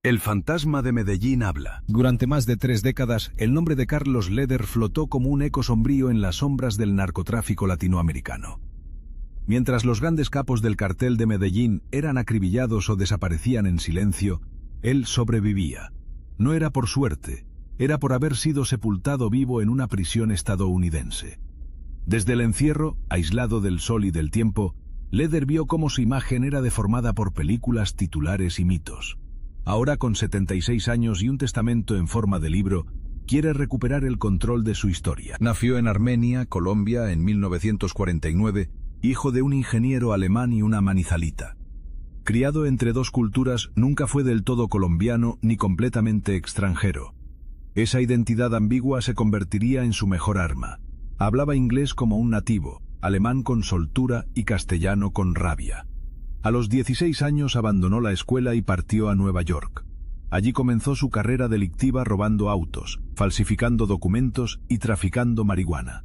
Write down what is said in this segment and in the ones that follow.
El fantasma de Medellín habla. Durante más de 3 décadas, el nombre de Carlos Leder flotó como un eco sombrío en las sombras del narcotráfico latinoamericano. Mientras los grandes capos del cartel de Medellín eran acribillados o desaparecían en silencio, él sobrevivía. No era por suerte, era por haber sido sepultado vivo en una prisión estadounidense. Desde el encierro, aislado del sol y del tiempo, Leder vio cómo su imagen era deformada por películas, titulares y mitos. Ahora, con 76 años y un testamento en forma de libro, quiere recuperar el control de su historia. Nació en Armenia, Colombia, en 1949, hijo de un ingeniero alemán y una manizalita. Criado entre 2 culturas, nunca fue del todo colombiano ni completamente extranjero. Esa identidad ambigua se convertiría en su mejor arma. Hablaba inglés como un nativo, alemán con soltura y castellano con rabia. A los 16 años abandonó la escuela y partió a Nueva York. Allí comenzó su carrera delictiva robando autos, falsificando documentos y traficando marihuana.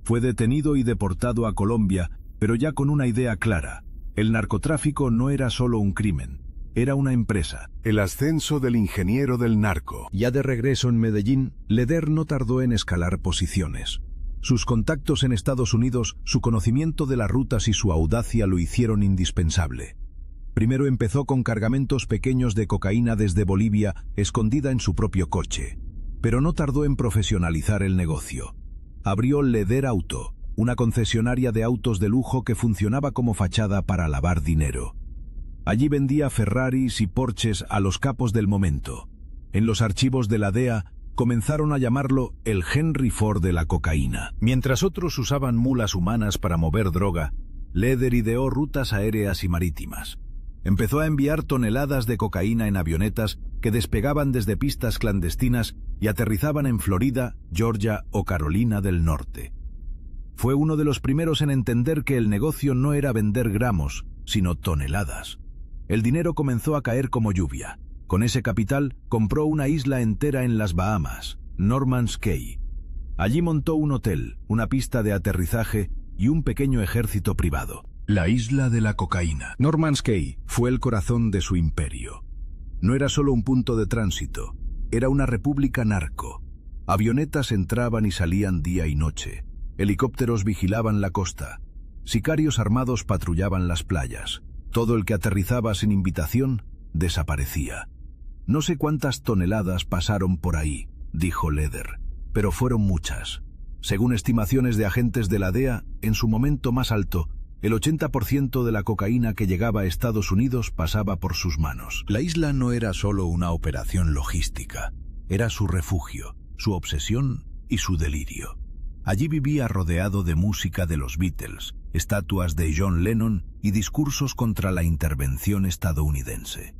Fue detenido y deportado a Colombia, pero ya con una idea clara. El narcotráfico no era solo un crimen, era una empresa. El ascenso del ingeniero del narco. Ya de regreso en Medellín, Leder no tardó en escalar posiciones. Sus contactos en Estados Unidos, su conocimiento de las rutas y su audacia lo hicieron indispensable. Primero empezó con cargamentos pequeños de cocaína desde Bolivia, escondida en su propio coche. Pero no tardó en profesionalizar el negocio. Abrió Leder Auto, una concesionaria de autos de lujo que funcionaba como fachada para lavar dinero. Allí vendía Ferraris y Porsches a los capos del momento. En los archivos de la DEA comenzaron a llamarlo el Henry Ford de la cocaína. Mientras otros usaban mulas humanas para mover droga, Leder ideó rutas aéreas y marítimas. Empezó a enviar toneladas de cocaína en avionetas que despegaban desde pistas clandestinas y aterrizaban en Florida, Georgia o Carolina del Norte. Fue uno de los primeros en entender que el negocio no era vender gramos, sino toneladas. El dinero comenzó a caer como lluvia. Con ese capital compró una isla entera en las Bahamas, Norman's Cay. Allí montó un hotel, una pista de aterrizaje y un pequeño ejército privado. La isla de la cocaína. Norman's Cay fue el corazón de su imperio. No era solo un punto de tránsito, era una república narco. Avionetas entraban y salían día y noche. Helicópteros vigilaban la costa. Sicarios armados patrullaban las playas. Todo el que aterrizaba sin invitación desaparecía. No sé cuántas toneladas pasaron por ahí, dijo Leder, pero fueron muchas. Según estimaciones de agentes de la DEA, en su momento más alto, el 80% de la cocaína que llegaba a Estados Unidos pasaba por sus manos. La isla no era solo una operación logística, era su refugio, su obsesión y su delirio. Allí vivía rodeado de música de los Beatles, estatuas de John Lennon y discursos contra la intervención estadounidense.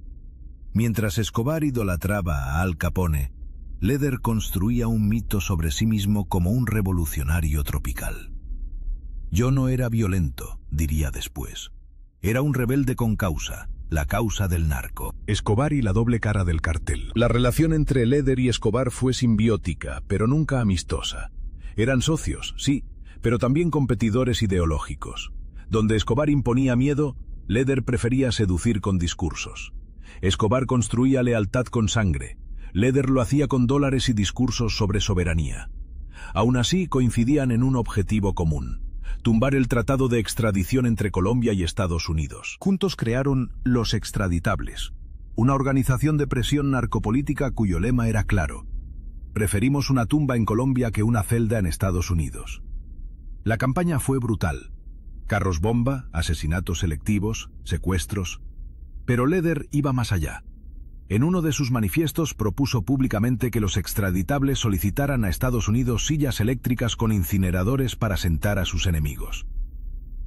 Mientras Escobar idolatraba a Al Capone, Leder construía un mito sobre sí mismo como un revolucionario tropical. Yo no era violento, diría después. Era un rebelde con causa, la causa del narco. Escobar y la doble cara del cartel. La relación entre Leder y Escobar fue simbiótica, pero nunca amistosa. Eran socios, sí, pero también competidores ideológicos. Donde Escobar imponía miedo, Leder prefería seducir con discursos. Escobar construía lealtad con sangre. Leder lo hacía con dólares y discursos sobre soberanía. Aún así, coincidían en un objetivo común: tumbar el tratado de extradición entre Colombia y Estados Unidos. Juntos crearon Los Extraditables, una organización de presión narcopolítica cuyo lema era claro: preferimos una tumba en Colombia que una celda en Estados Unidos. La campaña fue brutal. Carros bomba, asesinatos selectivos, secuestros. Pero Leder iba más allá. En uno de sus manifiestos propuso públicamente que los extraditables solicitaran a Estados Unidos sillas eléctricas con incineradores para sentar a sus enemigos.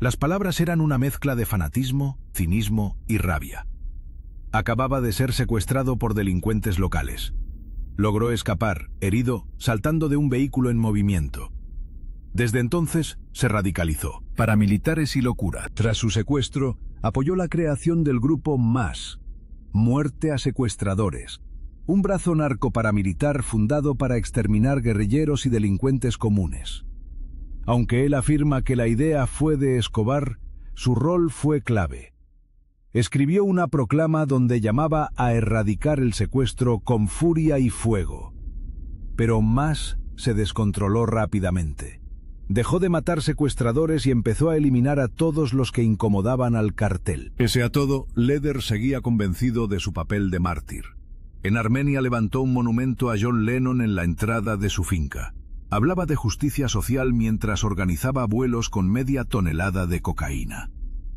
Las palabras eran una mezcla de fanatismo, cinismo y rabia. Acababa de ser secuestrado por delincuentes locales. Logró escapar, herido, saltando de un vehículo en movimiento. Desde entonces se radicalizó. Paramilitares y locura. Tras su secuestro, apoyó la creación del grupo MAS, Muerte a Secuestradores, un brazo narcoparamilitar fundado para exterminar guerrilleros y delincuentes comunes. Aunque él afirma que la idea fue de Escobar, su rol fue clave. escribió una proclama donde llamaba a erradicar el secuestro con furia y fuego. Pero más se descontroló rápidamente. Dejó de matar secuestradores y empezó a eliminar a todos los que incomodaban al cartel. Pese a todo, Leder seguía convencido de su papel de mártir. En Armenia levantó un monumento a John Lennon en la entrada de su finca. Hablaba de justicia social mientras organizaba vuelos con media tonelada de cocaína.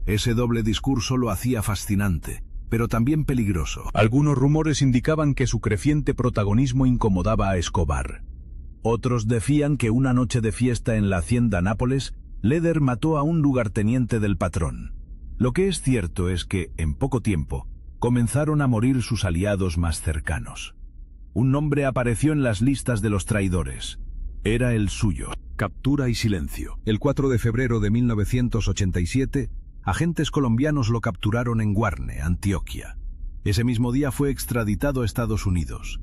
Ese doble discurso lo hacía fascinante, pero también peligroso. Algunos rumores indicaban que su creciente protagonismo incomodaba a Escobar. Otros decían que una noche de fiesta en la hacienda Nápoles, Leder mató a un lugarteniente del patrón. Lo que es cierto es que, en poco tiempo, comenzaron a morir sus aliados más cercanos. Un nombre apareció en las listas de los traidores. Era el suyo. Captura y silencio. El 4 de febrero de 1987, agentes colombianos lo capturaron en Guarne, Antioquia. Ese mismo día fue extraditado a Estados Unidos.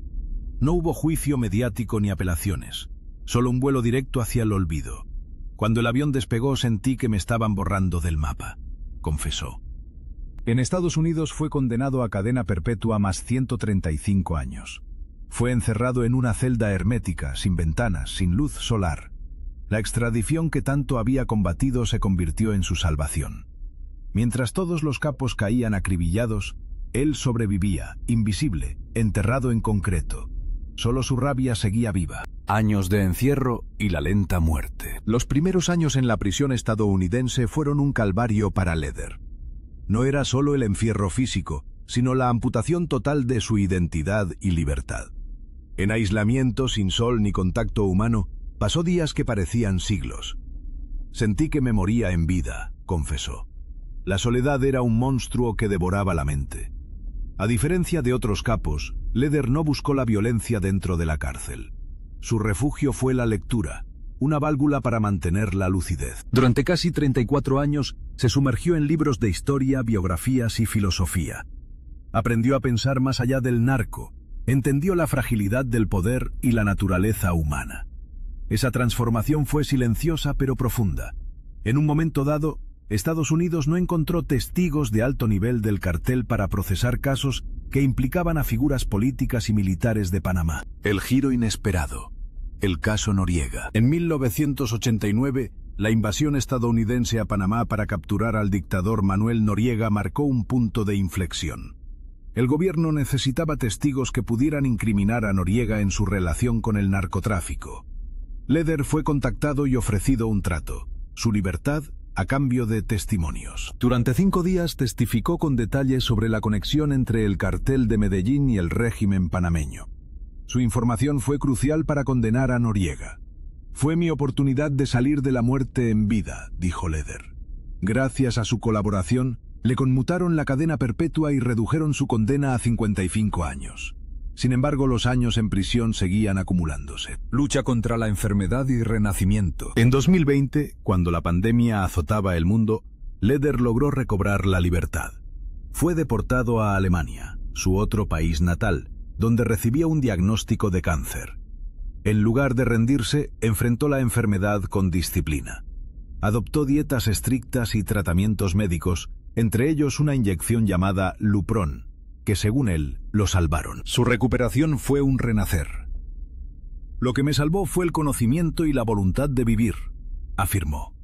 No hubo juicio mediático ni apelaciones, solo un vuelo directo hacia el olvido. Cuando el avión despegó sentí que me estaban borrando del mapa, confesó. En Estados Unidos fue condenado a cadena perpetua más 135 años. Fue encerrado en una celda hermética, sin ventanas, sin luz solar. La extradición que tanto había combatido se convirtió en su salvación. Mientras todos los capos caían acribillados, él sobrevivía, invisible, enterrado en concreto. Solo su rabia seguía viva. Años de encierro y la lenta muerte. Los primeros años en la prisión estadounidense fueron un calvario para Leder. No era solo el encierro físico, sino la amputación total de su identidad y libertad. En aislamiento, sin sol ni contacto humano, pasó días que parecían siglos. Sentí que me moría en vida, confesó. La soledad era un monstruo que devoraba la mente. A diferencia de otros capos, Leder no buscó la violencia dentro de la cárcel. Su refugio fue la lectura, una válvula para mantener la lucidez. Durante casi 34 años se sumergió en libros de historia, biografías y filosofía. Aprendió a pensar más allá del narco, entendió la fragilidad del poder y la naturaleza humana. Esa transformación fue silenciosa pero profunda. En un momento dado, Estados Unidos no encontró testigos de alto nivel del cartel para procesar casos que implicaban a figuras políticas y militares de Panamá. El giro inesperado. El caso Noriega. En 1989, la invasión estadounidense a Panamá para capturar al dictador Manuel Noriega marcó un punto de inflexión. El gobierno necesitaba testigos que pudieran incriminar a Noriega en su relación con el narcotráfico. Leder fue contactado y ofrecido un trato: su libertad a cambio de testimonios. Durante 5 días testificó con detalles sobre la conexión entre el cartel de Medellín y el régimen panameño. Su información fue crucial para condenar a Noriega. Fue mi oportunidad de salir de la muerte en vida, dijo Leder. Gracias a su colaboración, le conmutaron la cadena perpetua y redujeron su condena a 55 años. Sin embargo, los años en prisión seguían acumulándose. Lucha contra la enfermedad y renacimiento. En 2020, cuando la pandemia azotaba el mundo, Leder logró recobrar la libertad. Fue deportado a Alemania, su otro país natal, donde recibía un diagnóstico de cáncer. En lugar de rendirse, enfrentó la enfermedad con disciplina. Adoptó dietas estrictas y tratamientos médicos, entre ellos una inyección llamada Lupron, que según él, lo salvaron. Su recuperación fue un renacer. Lo que me salvó fue el conocimiento y la voluntad de vivir, afirmó.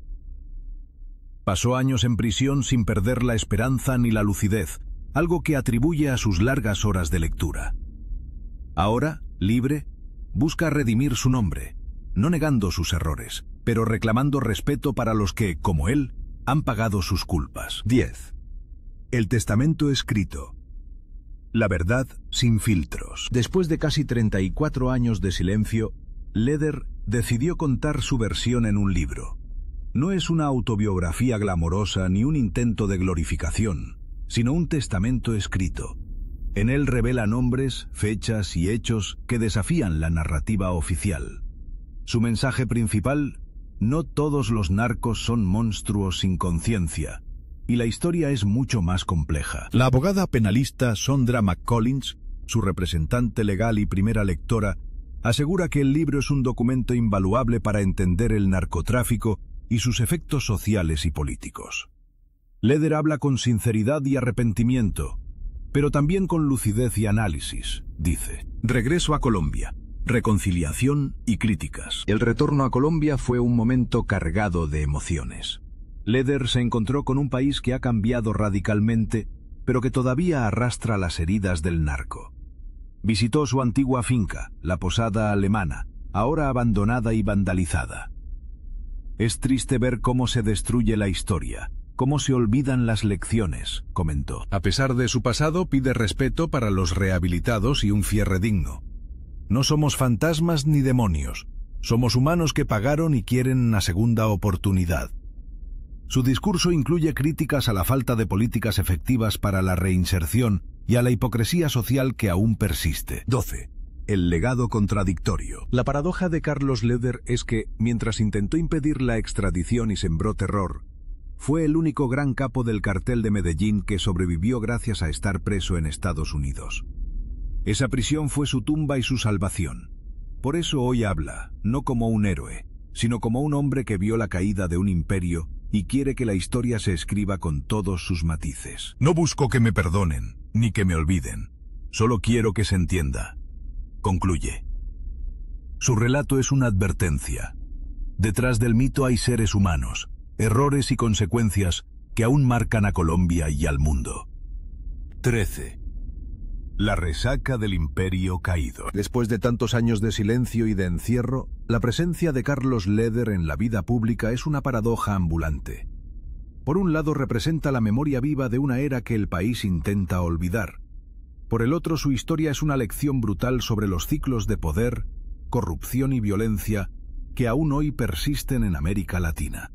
Pasó años en prisión sin perder la esperanza ni la lucidez, algo que atribuye a sus largas horas de lectura. Ahora, libre, busca redimir su nombre, no negando sus errores, pero reclamando respeto para los que, como él, han pagado sus culpas. 10. El testamento escrito. La verdad sin filtros. Después de casi 34 años de silencio, Leder decidió contar su versión en un libro. No es una autobiografía glamorosa ni un intento de glorificación, sino un testamento escrito. En él revela nombres, fechas y hechos que desafían la narrativa oficial. Su mensaje principal: no todos los narcos son monstruos sin conciencia, y la historia es mucho más compleja. La abogada penalista Sondra McCollins, su representante legal y primera lectora, asegura que el libro es un documento invaluable para entender el narcotráfico y sus efectos sociales y políticos. Leder habla con sinceridad y arrepentimiento, pero también con lucidez y análisis. Dice: regreso a Colombia, reconciliación y críticas. El retorno a Colombia fue un momento cargado de emociones. Leder se encontró con un país que ha cambiado radicalmente, pero que todavía arrastra las heridas del narco. Visitó su antigua finca, la Posada Alemana, ahora abandonada y vandalizada. Es triste ver cómo se destruye la historia, cómo se olvidan las lecciones, comentó. A pesar de su pasado, pide respeto para los rehabilitados y un cierre digno. No somos fantasmas ni demonios, somos humanos que pagaron y quieren una segunda oportunidad. Su discurso incluye críticas a la falta de políticas efectivas para la reinserción y a la hipocresía social que aún persiste. 12. El legado contradictorio. La paradoja de Carlos Leder es que, mientras intentó impedir la extradición y sembró terror, fue el único gran capo del cartel de Medellín que sobrevivió gracias a estar preso en Estados Unidos. Esa prisión fue su tumba y su salvación. Por eso hoy habla, no como un héroe, sino como un hombre que vio la caída de un imperio y quiere que la historia se escriba con todos sus matices. No busco que me perdonen, ni que me olviden. Solo quiero que se entienda. Concluye. Su relato es una advertencia. Detrás del mito hay seres humanos, errores y consecuencias que aún marcan a Colombia y al mundo. 13. La resaca del imperio caído. Después de tantos años de silencio y de encierro, la presencia de Carlos Leder en la vida pública es una paradoja ambulante. Por un lado representa la memoria viva de una era que el país intenta olvidar. Por el otro, su historia es una lección brutal sobre los ciclos de poder, corrupción y violencia que aún hoy persisten en América Latina.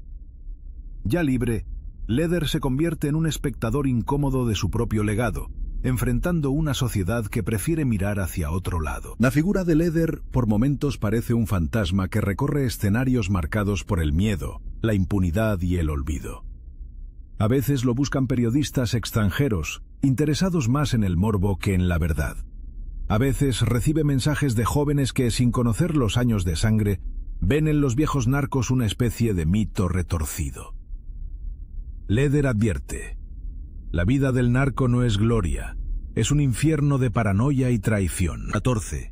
Ya libre, Leder se convierte en un espectador incómodo de su propio legado, enfrentando una sociedad que prefiere mirar hacia otro lado. La figura de Leder por momentos parece un fantasma que recorre escenarios marcados por el miedo, la impunidad y el olvido. A veces lo buscan periodistas extranjeros, interesados más en el morbo que en la verdad. A veces recibe mensajes de jóvenes que, sin conocer los años de sangre, ven en los viejos narcos una especie de mito retorcido. Leder advierte: la vida del narco no es gloria, es un infierno de paranoia y traición. 14.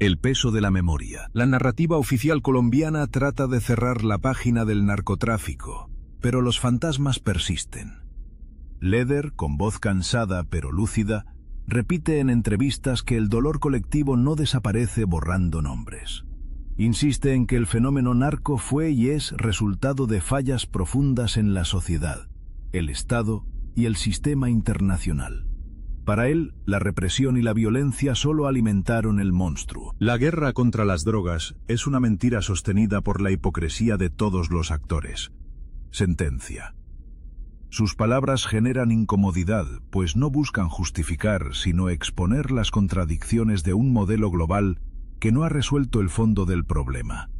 El peso de la memoria. La narrativa oficial colombiana trata de cerrar la página del narcotráfico, pero los fantasmas persisten. Leder, con voz cansada pero lúcida, repite en entrevistas que el dolor colectivo no desaparece borrando nombres. Insiste en que el fenómeno narco fue y es resultado de fallas profundas en la sociedad, el Estado y el sistema internacional. Para él, la represión y la violencia solo alimentaron el monstruo. La guerra contra las drogas es una mentira sostenida por la hipocresía de todos los actores. Sentencia. Sus palabras generan incomodidad, pues no buscan justificar, sino exponer las contradicciones de un modelo global que no ha resuelto el fondo del problema: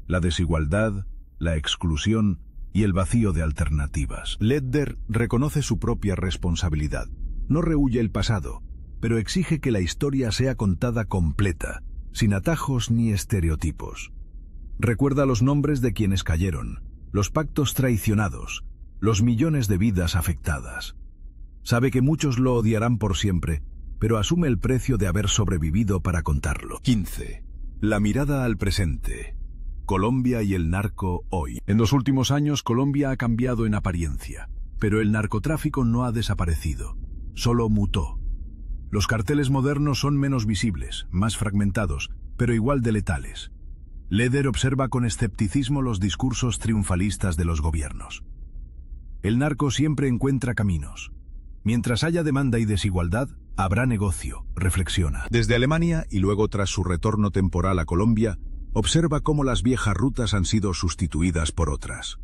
la desigualdad, la exclusión y el vacío de alternativas. Leder reconoce su propia responsabilidad. No rehúye el pasado, pero exige que la historia sea contada completa, sin atajos ni estereotipos. Recuerda los nombres de quienes cayeron, los pactos traicionados, los millones de vidas afectadas. Sabe que muchos lo odiarán por siempre, pero asume el precio de haber sobrevivido para contarlo. 15. La mirada al presente. Colombia y el narco hoy. En los últimos años Colombia ha cambiado en apariencia, pero el narcotráfico no ha desaparecido, solo mutó. Los carteles modernos son menos visibles, más fragmentados, pero igual de letales. Leder observa con escepticismo los discursos triunfalistas de los gobiernos. El narco siempre encuentra caminos. Mientras haya demanda y desigualdad, habrá negocio, reflexiona. Desde Alemania, y luego tras su retorno temporal a Colombia, observa cómo las viejas rutas han sido sustituidas por otras.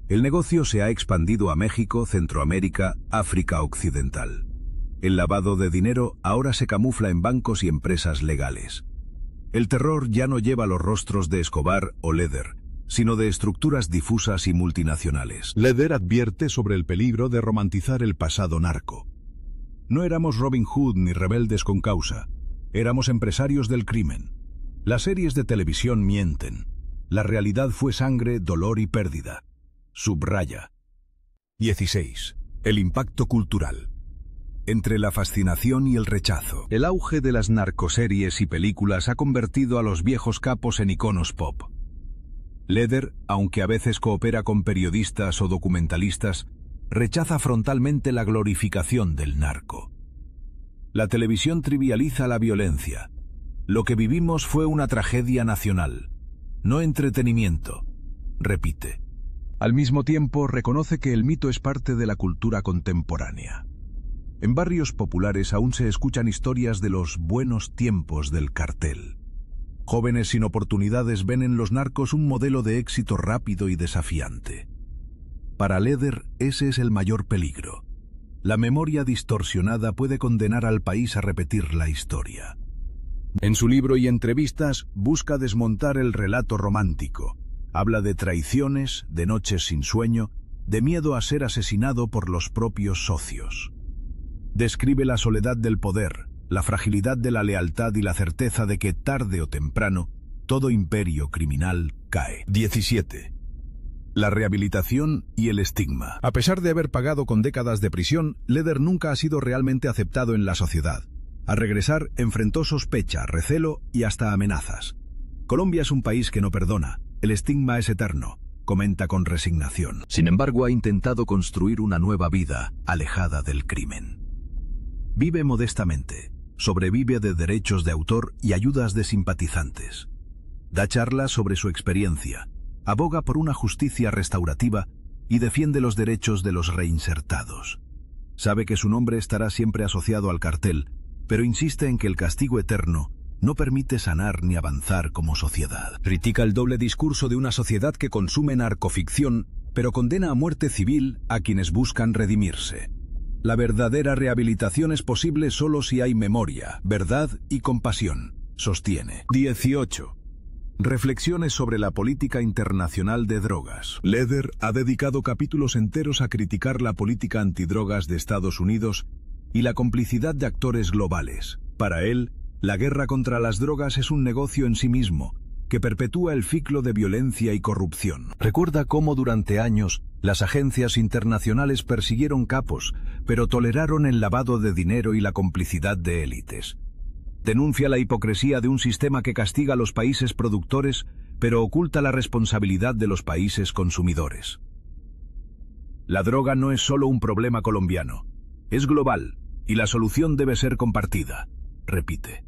El negocio se ha expandido a México, Centroamérica, África Occidental. El lavado de dinero ahora se camufla en bancos y empresas legales. El terror ya no lleva los rostros de Escobar o Leder, sino de estructuras difusas y multinacionales. Leder advierte sobre el peligro de romantizar el pasado narco. No éramos Robin Hood ni rebeldes con causa, éramos empresarios del crimen. Las series de televisión mienten. La realidad fue sangre, dolor y pérdida. Subraya. 16. El impacto cultural. Entre la fascinación y el rechazo. El auge de las narcoseries y películas ha convertido a los viejos capos en iconos pop. Leder, aunque a veces coopera con periodistas o documentalistas, rechaza frontalmente la glorificación del narco. La televisión trivializa la violencia. Lo que vivimos fue una tragedia nacional, no entretenimiento, repite. Al mismo tiempo, reconoce que el mito es parte de la cultura contemporánea. En barrios populares aún se escuchan historias de los buenos tiempos del cartel. Jóvenes sin oportunidades ven en los narcos un modelo de éxito rápido y desafiante. Para Leder, ese es el mayor peligro. La memoria distorsionada puede condenar al país a repetir la historia. En su libro y entrevistas busca desmontar el relato romántico. Habla de traiciones, de noches sin sueño, de miedo a ser asesinado por los propios socios. Describe la soledad del poder, la fragilidad de la lealtad y la certeza de que tarde o temprano todo imperio criminal cae. 17. La rehabilitación y el estigma. A pesar de haber pagado con décadas de prisión, Leder nunca ha sido realmente aceptado en la sociedad. Al regresar, enfrentó sospecha, recelo y hasta amenazas. Colombia es un país que no perdona. El estigma es eterno, comenta con resignación. Sin embargo, ha intentado construir una nueva vida, alejada del crimen. Vive modestamente, sobrevive de derechos de autor y ayudas de simpatizantes. Da charlas sobre su experiencia, aboga por una justicia restaurativa y defiende los derechos de los reinsertados. Sabe que su nombre estará siempre asociado al cartel, pero insiste en que el castigo eterno no permite sanar ni avanzar como sociedad. Critica el doble discurso de una sociedad que consume narcoficción, pero condena a muerte civil a quienes buscan redimirse. La verdadera rehabilitación es posible solo si hay memoria, verdad y compasión, sostiene. 18. Reflexiones sobre la política internacional de drogas. Leder ha dedicado capítulos enteros a criticar la política antidrogas de Estados Unidos y la complicidad de actores globales. Para él, la guerra contra las drogas es un negocio en sí mismo, que perpetúa el ciclo de violencia y corrupción. Recuerda cómo durante años las agencias internacionales persiguieron capos, pero toleraron el lavado de dinero y la complicidad de élites. Denuncia la hipocresía de un sistema que castiga a los países productores, pero oculta la responsabilidad de los países consumidores. La droga no es solo un problema colombiano, es global, y la solución debe ser compartida, repite.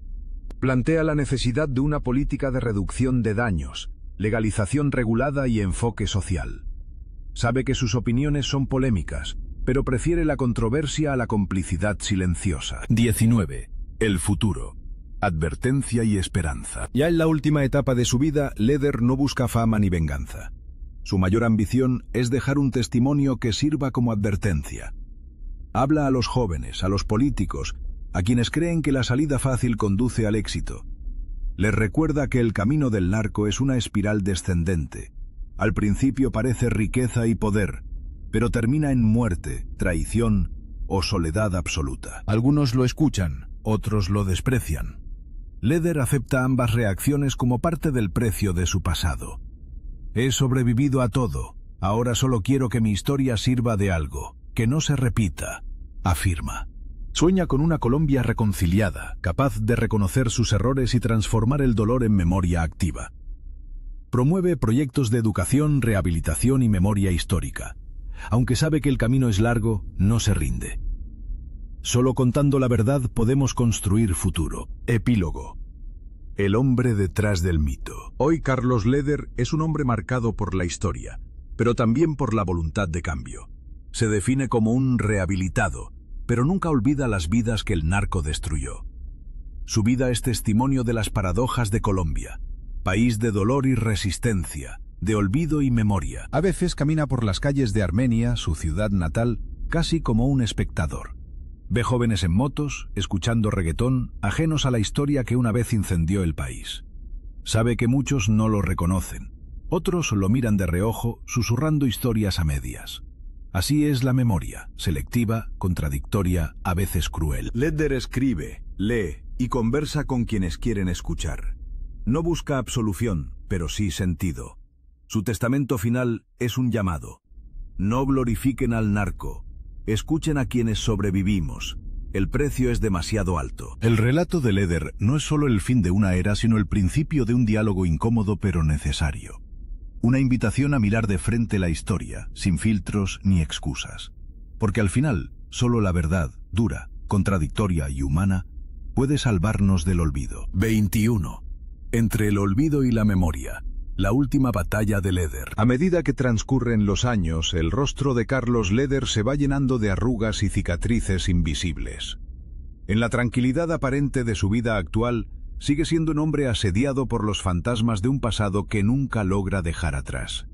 Plantea la necesidad de una política de reducción de daños, legalización regulada y enfoque social. Sabe que sus opiniones son polémicas, pero prefiere la controversia a la complicidad silenciosa. 19. El futuro. Advertencia y esperanza. Ya en la última etapa de su vida, Leder no busca fama ni venganza. Su mayor ambición es dejar un testimonio que sirva como advertencia. Habla a los jóvenes, a los políticos, a quienes creen que la salida fácil conduce al éxito. Les recuerda que el camino del narco es una espiral descendente. Al principio parece riqueza y poder, pero termina en muerte, traición o soledad absoluta. Algunos lo escuchan, otros lo desprecian. Leder acepta ambas reacciones como parte del precio de su pasado. He sobrevivido a todo, ahora solo quiero que mi historia sirva de algo, que no se repita, afirma. Sueña con una Colombia reconciliada, capaz de reconocer sus errores y transformar el dolor en memoria activa. Promueve proyectos de educación, rehabilitación y memoria histórica. Aunque sabe que el camino es largo, no se rinde. Solo contando la verdad podemos construir futuro. Epílogo. El hombre detrás del mito. Hoy Carlos Leder es un hombre marcado por la historia, pero también por la voluntad de cambio. Se define como un rehabilitado, pero nunca olvida las vidas que el narco destruyó. Su vida es testimonio de las paradojas de Colombia, país de dolor y resistencia, de olvido y memoria. A veces camina por las calles de Armenia, su ciudad natal, casi como un espectador. Ve jóvenes en motos, escuchando reggaetón, ajenos a la historia que una vez incendió el país. Sabe que muchos no lo reconocen. Otros lo miran de reojo, susurrando historias a medias. Así es la memoria, selectiva, contradictoria, a veces cruel. Leder escribe, lee y conversa con quienes quieren escuchar. No busca absolución, pero sí sentido. Su testamento final es un llamado. No glorifiquen al narco. escuchen a quienes sobrevivimos. El precio es demasiado alto. El relato de Leder no es solo el fin de una era, sino el principio de un diálogo incómodo pero necesario. Una invitación a mirar de frente la historia, sin filtros ni excusas. Porque al final, solo la verdad, dura, contradictoria y humana, puede salvarnos del olvido. 21. Entre el olvido y la memoria. La última batalla de Leder. A medida que transcurren los años, el rostro de Carlos Leder se va llenando de arrugas y cicatrices invisibles. En la tranquilidad aparente de su vida actual, sigue siendo un hombre asediado por los fantasmas de un pasado que nunca logra dejar atrás.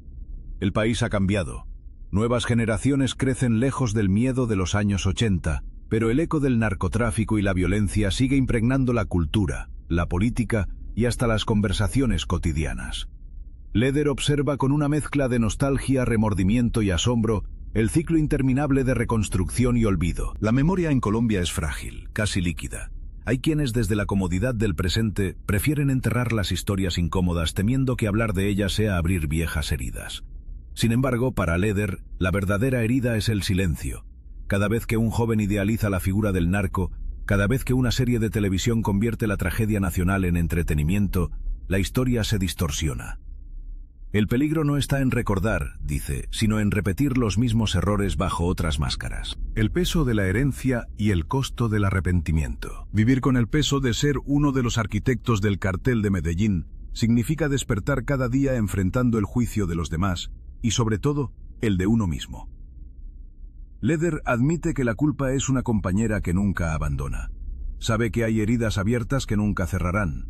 El país ha cambiado. Nuevas generaciones crecen lejos del miedo de los años 80, pero el eco del narcotráfico y la violencia sigue impregnando la cultura, la política y hasta las conversaciones cotidianas. Leder observa con una mezcla de nostalgia, remordimiento y asombro el ciclo interminable de reconstrucción y olvido. La memoria en Colombia es frágil, casi líquida. Hay quienes desde la comodidad del presente prefieren enterrar las historias incómodas temiendo que hablar de ellas sea abrir viejas heridas. Sin embargo, para Leder, la verdadera herida es el silencio. Cada vez que un joven idealiza la figura del narco, cada vez que una serie de televisión convierte la tragedia nacional en entretenimiento, la historia se distorsiona. El peligro no está en recordar, dice, sino en repetir los mismos errores bajo otras máscaras. El peso de la herencia y el costo del arrepentimiento. Vivir con el peso de ser uno de los arquitectos del cartel de Medellín significa despertar cada día enfrentando el juicio de los demás y, sobre todo, el de uno mismo. Leder admite que la culpa es una compañera que nunca abandona. Sabe que hay heridas abiertas que nunca cerrarán.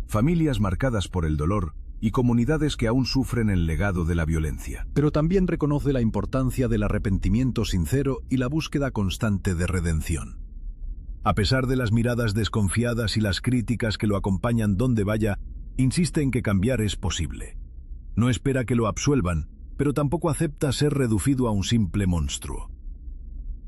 Familias marcadas por el dolor y comunidades que aún sufren el legado de la violencia. Pero también reconoce la importancia del arrepentimiento sincero y la búsqueda constante de redención. A pesar de las miradas desconfiadas y las críticas que lo acompañan donde vaya, insiste en que cambiar es posible. No espera que lo absuelvan, pero tampoco acepta ser reducido a un simple monstruo.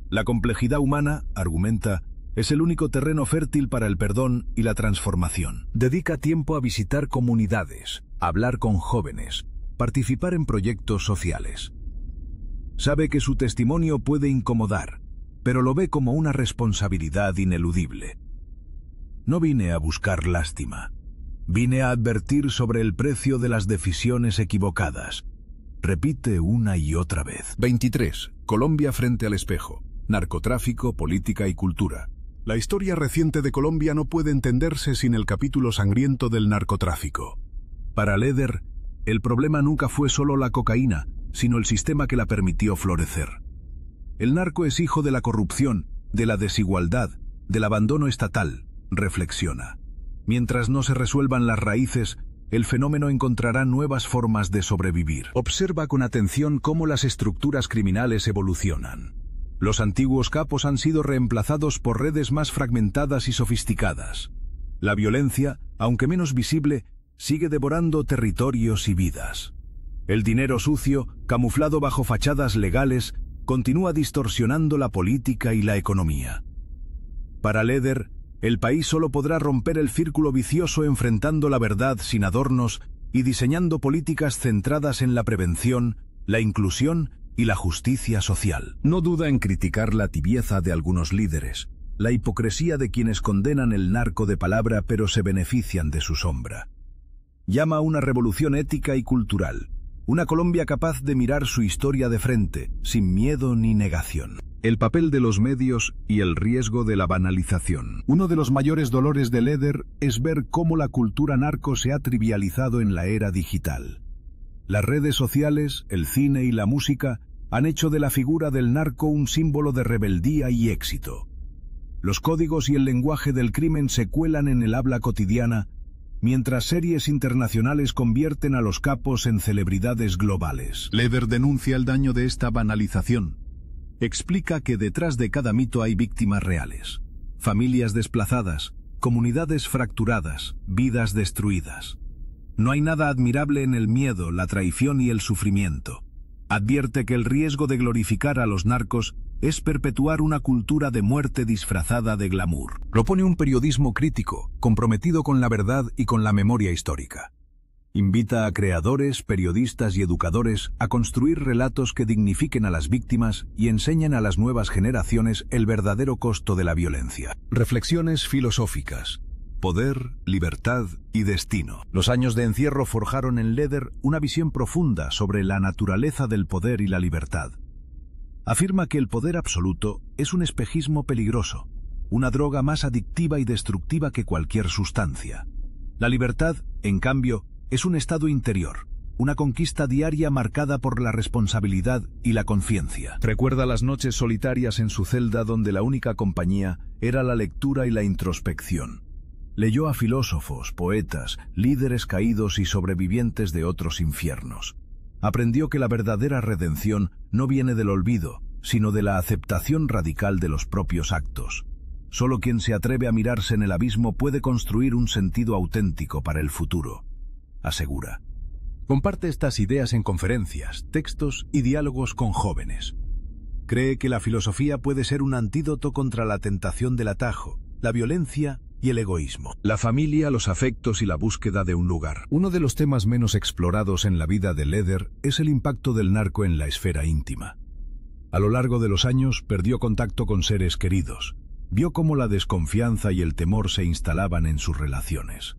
La complejidad humana, argumenta, es el único terreno fértil para el perdón y la transformación. Dedica tiempo a visitar comunidades, hablar con jóvenes, participar en proyectos sociales. Sabe que su testimonio puede incomodar, pero lo ve como una responsabilidad ineludible. No vine a buscar lástima. Vine a advertir sobre el precio de las decisiones equivocadas. Repite una y otra vez. 23. Colombia frente al espejo. Narcotráfico, política y cultura. La historia reciente de Colombia no puede entenderse sin el capítulo sangriento del narcotráfico. Para Leder, el problema nunca fue solo la cocaína, sino el sistema que la permitió florecer. El narco es hijo de la corrupción, de la desigualdad, del abandono estatal, reflexiona. Mientras no se resuelvan las raíces, el fenómeno encontrará nuevas formas de sobrevivir. Observa con atención cómo las estructuras criminales evolucionan. Los antiguos capos han sido reemplazados por redes más fragmentadas y sofisticadas. La violencia, aunque menos visible, sigue devorando territorios y vidas. El dinero sucio, camuflado bajo fachadas legales, continúa distorsionando la política y la economía. Para Leder, el país solo podrá romper el círculo vicioso enfrentando la verdad sin adornos y diseñando políticas centradas en la prevención, la inclusión y la justicia social. No duda en criticar la tibieza de algunos líderes, la hipocresía de quienes condenan el narco de palabra pero se benefician de su sombra. Llama a una revolución ética y cultural, una Colombia capaz de mirar su historia de frente, sin miedo ni negación. El papel de los medios y el riesgo de la banalización. Uno de los mayores dolores de Leder es ver cómo la cultura narco se ha trivializado en la era digital. Las redes sociales, el cine y la música han hecho de la figura del narco un símbolo de rebeldía y éxito. Los códigos y el lenguaje del crimen se cuelan en el habla cotidiana, mientras series internacionales convierten a los capos en celebridades globales. Leder denuncia el daño de esta banalización. Explica que detrás de cada mito hay víctimas reales, familias desplazadas, comunidades fracturadas, vidas destruidas. No hay nada admirable en el miedo, la traición y el sufrimiento. Advierte que el riesgo de glorificar a los narcos es perpetuar una cultura de muerte disfrazada de glamour. Propone un periodismo crítico, comprometido con la verdad y con la memoria histórica. Invita a creadores, periodistas y educadores a construir relatos que dignifiquen a las víctimas y enseñen a las nuevas generaciones el verdadero costo de la violencia. Reflexiones filosóficas. Poder, libertad y destino. Los años de encierro forjaron en Leder una visión profunda sobre la naturaleza del poder y la libertad. Afirma que el poder absoluto es un espejismo peligroso, una droga más adictiva y destructiva que cualquier sustancia. La libertad, en cambio, es un estado interior, una conquista diaria marcada por la responsabilidad y la conciencia. Recuerda las noches solitarias en su celda donde la única compañía era la lectura y la introspección. Leyó a filósofos, poetas, líderes caídos y sobrevivientes de otros infiernos. Aprendió que la verdadera redención no viene del olvido, sino de la aceptación radical de los propios actos. Solo quien se atreve a mirarse en el abismo puede construir un sentido auténtico para el futuro, asegura. Comparte estas ideas en conferencias, textos y diálogos con jóvenes. Cree que la filosofía puede ser un antídoto contra la tentación del atajo, la violencia y el egoísmo. La familia, los afectos y la búsqueda de un lugar. Uno de los temas menos explorados en la vida de Leder es el impacto del narco en la esfera íntima. A lo largo de los años perdió contacto con seres queridos. Vio cómo la desconfianza y el temor se instalaban en sus relaciones.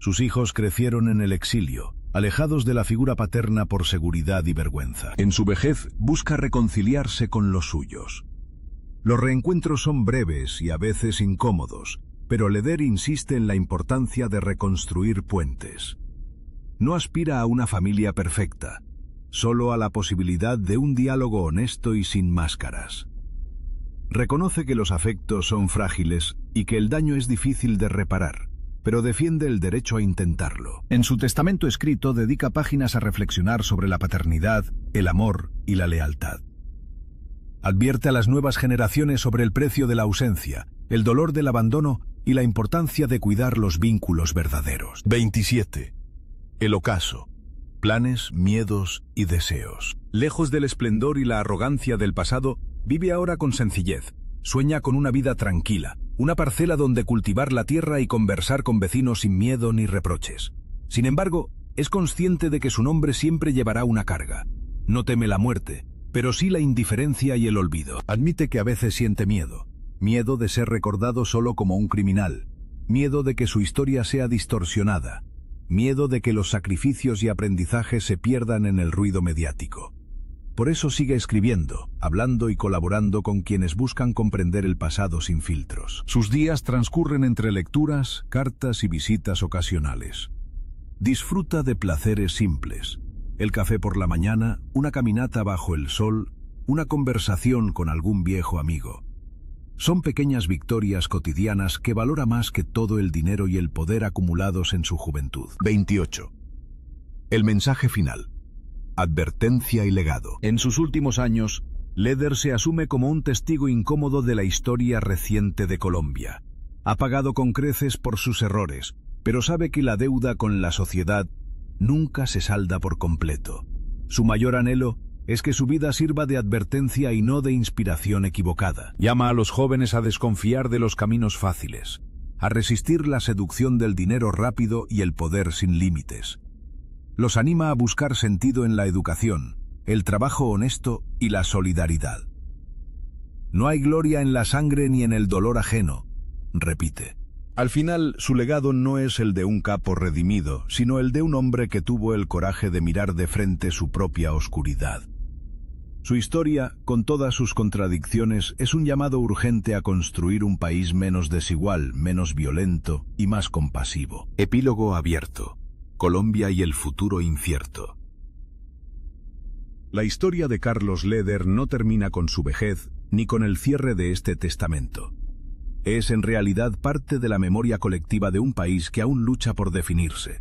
Sus hijos crecieron en el exilio, alejados de la figura paterna por seguridad y vergüenza. En su vejez busca reconciliarse con los suyos. Los reencuentros son breves y a veces incómodos, pero Leder insiste en la importancia de reconstruir puentes. No aspira a una familia perfecta, solo a la posibilidad de un diálogo honesto y sin máscaras. Reconoce que los afectos son frágiles y que el daño es difícil de reparar, pero defiende el derecho a intentarlo. En su testamento escrito dedica páginas a reflexionar sobre la paternidad, el amor y la lealtad. Advierte a las nuevas generaciones sobre el precio de la ausencia, el dolor del abandono y la importancia de cuidar los vínculos verdaderos. 27. El ocaso. Planes, miedos y deseos. Lejos del esplendor y la arrogancia del pasado, vive ahora con sencillez. Sueña con una vida tranquila, una parcela donde cultivar la tierra y conversar con vecinos sin miedo ni reproches. Sin embargo, es consciente de que su nombre siempre llevará una carga. No teme la muerte, pero sí la indiferencia y el olvido. Admite que a veces siente miedo. Miedo de ser recordado solo como un criminal. Miedo de que su historia sea distorsionada. Miedo de que los sacrificios y aprendizajes se pierdan en el ruido mediático. Por eso sigue escribiendo, hablando y colaborando con quienes buscan comprender el pasado sin filtros. Sus días transcurren entre lecturas, cartas y visitas ocasionales. Disfruta de placeres simples. El café por la mañana, una caminata bajo el sol, una conversación con algún viejo amigo. Son pequeñas victorias cotidianas que valora más que todo el dinero y el poder acumulados en su juventud. 28. El mensaje final. Advertencia y legado. En sus últimos años, Leder se asume como un testigo incómodo de la historia reciente de Colombia. Ha pagado con creces por sus errores, pero sabe que la deuda con la sociedad nunca se salda por completo. Su mayor anhelo es que su vida sirva de advertencia y no de inspiración equivocada. Llama a los jóvenes a desconfiar de los caminos fáciles, a resistir la seducción del dinero rápido y el poder sin límites. Los anima a buscar sentido en la educación, el trabajo honesto y la solidaridad. No hay gloria en la sangre ni en el dolor ajeno, repite. Al final, su legado no es el de un capo redimido, sino el de un hombre que tuvo el coraje de mirar de frente su propia oscuridad. Su historia, con todas sus contradicciones, es un llamado urgente a construir un país menos desigual, menos violento y más compasivo. Epílogo abierto. Colombia y el futuro incierto. La historia de Carlos Leder no termina con su vejez ni con el cierre de este testamento. Es en realidad parte de la memoria colectiva de un país que aún lucha por definirse.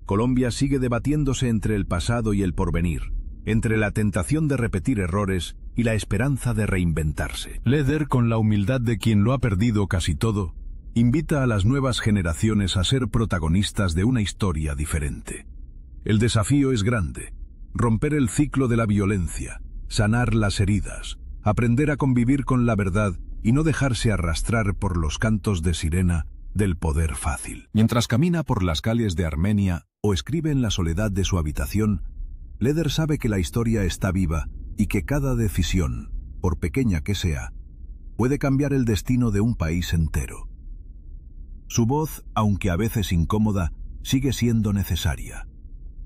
Colombia sigue debatiéndose entre el pasado y el porvenir, entre la tentación de repetir errores y la esperanza de reinventarse. Leder, con la humildad de quien lo ha perdido casi todo, invita a las nuevas generaciones a ser protagonistas de una historia diferente. El desafío es grande: romper el ciclo de la violencia, sanar las heridas, aprender a convivir con la verdad y no dejarse arrastrar por los cantos de sirena del poder fácil. Mientras camina por las calles de Armenia o escribe en la soledad de su habitación, Leder sabe que la historia está viva y que cada decisión, por pequeña que sea, puede cambiar el destino de un país entero. Su voz, aunque a veces incómoda, sigue siendo necesaria,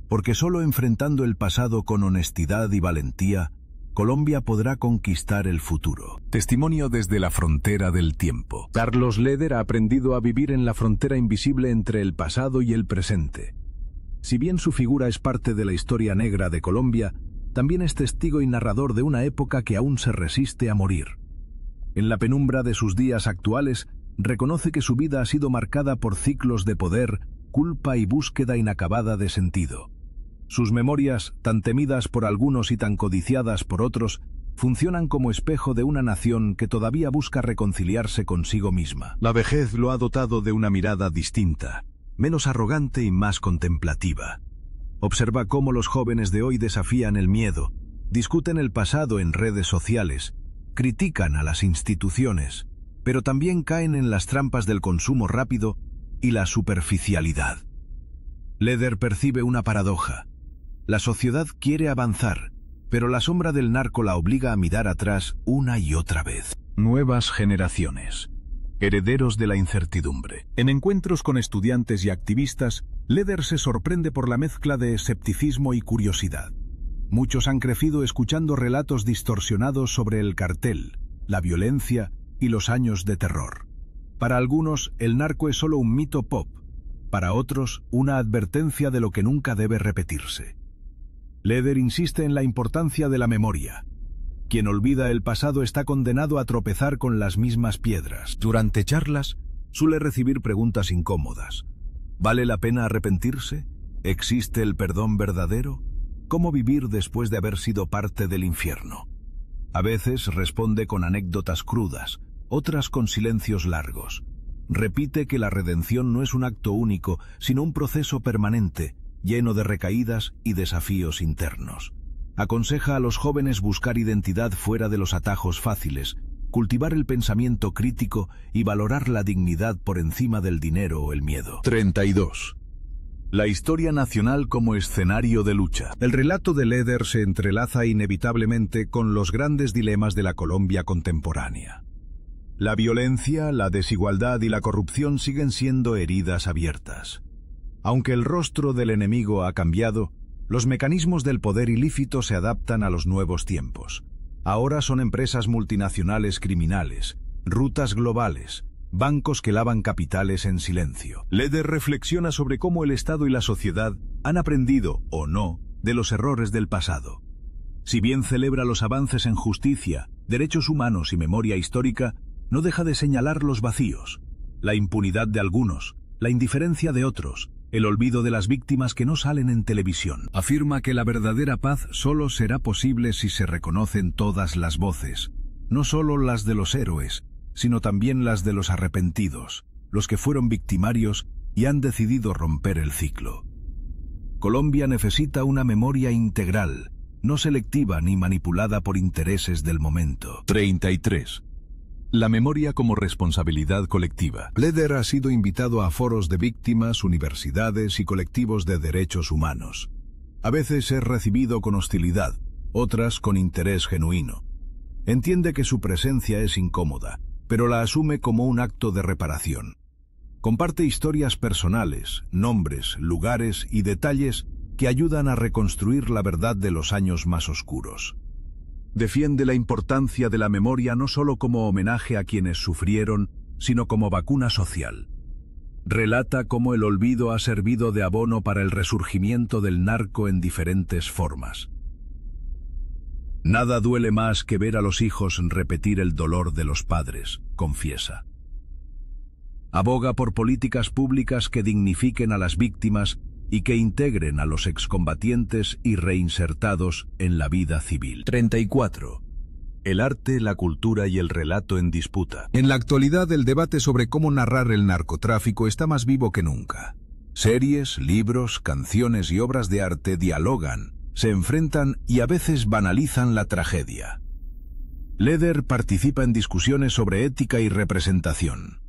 porque solo enfrentando el pasado con honestidad y valentía, Colombia podrá conquistar el futuro. Testimonio desde la frontera del tiempo. Carlos Leder ha aprendido a vivir en la frontera invisible entre el pasado y el presente. Si bien su figura es parte de la historia negra de Colombia, también es testigo y narrador de una época que aún se resiste a morir. En la penumbra de sus días actuales, reconoce que su vida ha sido marcada por ciclos de poder, culpa y búsqueda inacabada de sentido. Sus memorias, tan temidas por algunos y tan codiciadas por otros, funcionan como espejo de una nación que todavía busca reconciliarse consigo misma. La vejez lo ha dotado de una mirada distinta, menos arrogante y más contemplativa. Observa cómo los jóvenes de hoy desafían el miedo, discuten el pasado en redes sociales, critican a las instituciones, pero también caen en las trampas del consumo rápido y la superficialidad. Leder percibe una paradoja. La sociedad quiere avanzar, pero la sombra del narco la obliga a mirar atrás una y otra vez. Nuevas generaciones. Herederos de la incertidumbre. En encuentros con estudiantes y activistas, Leder se sorprende por la mezcla de escepticismo y curiosidad. Muchos han crecido escuchando relatos distorsionados sobre el cartel, la violencia y los años de terror. Para algunos, el narco es solo un mito pop. Para otros, una advertencia de lo que nunca debe repetirse. Leder insiste en la importancia de la memoria. Quien olvida el pasado está condenado a tropezar con las mismas piedras. Durante charlas, suele recibir preguntas incómodas. ¿Vale la pena arrepentirse? ¿Existe el perdón verdadero? ¿Cómo vivir después de haber sido parte del infierno? A veces responde con anécdotas crudas, otras con silencios largos. Repite que la redención no es un acto único, sino un proceso permanente, lleno de recaídas y desafíos internos. Aconseja a los jóvenes buscar identidad fuera de los atajos fáciles, cultivar el pensamiento crítico y valorar la dignidad por encima del dinero o el miedo. 32. La historia nacional como escenario de lucha. El relato de Leder se entrelaza inevitablemente con los grandes dilemas de la Colombia contemporánea. La violencia, la desigualdad y la corrupción siguen siendo heridas abiertas. Aunque el rostro del enemigo ha cambiado, los mecanismos del poder ilícito se adaptan a los nuevos tiempos. Ahora son empresas multinacionales criminales, rutas globales, bancos que lavan capitales en silencio. Leder reflexiona sobre cómo el Estado y la sociedad han aprendido, o no, de los errores del pasado. Si bien celebra los avances en justicia, derechos humanos y memoria histórica, no deja de señalar los vacíos, la impunidad de algunos, la indiferencia de otros, el olvido de las víctimas que no salen en televisión. Afirma que la verdadera paz solo será posible si se reconocen todas las voces, no solo las de los héroes, sino también las de los arrepentidos, los que fueron victimarios y han decidido romper el ciclo. Colombia necesita una memoria integral, no selectiva ni manipulada por intereses del momento. 33. La memoria como responsabilidad colectiva. Leder ha sido invitado a foros de víctimas, universidades y colectivos de derechos humanos. A veces es recibido con hostilidad, otras con interés genuino. Entiende que su presencia es incómoda, pero la asume como un acto de reparación. Comparte historias personales, nombres, lugares y detalles que ayudan a reconstruir la verdad de los años más oscuros. Defiende la importancia de la memoria no solo como homenaje a quienes sufrieron, sino como vacuna social. Relata cómo el olvido ha servido de abono para el resurgimiento del narco en diferentes formas. Nada duele más que ver a los hijos repetir el dolor de los padres, confiesa. Aboga por políticas públicas que dignifiquen a las víctimas y que integren a los excombatientes y reinsertados en la vida civil. 34. El arte, la cultura y el relato en disputa. En la actualidad, el debate sobre cómo narrar el narcotráfico está más vivo que nunca. Series, libros, canciones y obras de arte dialogan, se enfrentan y a veces banalizan la tragedia. Leder participa en discusiones sobre ética y representación.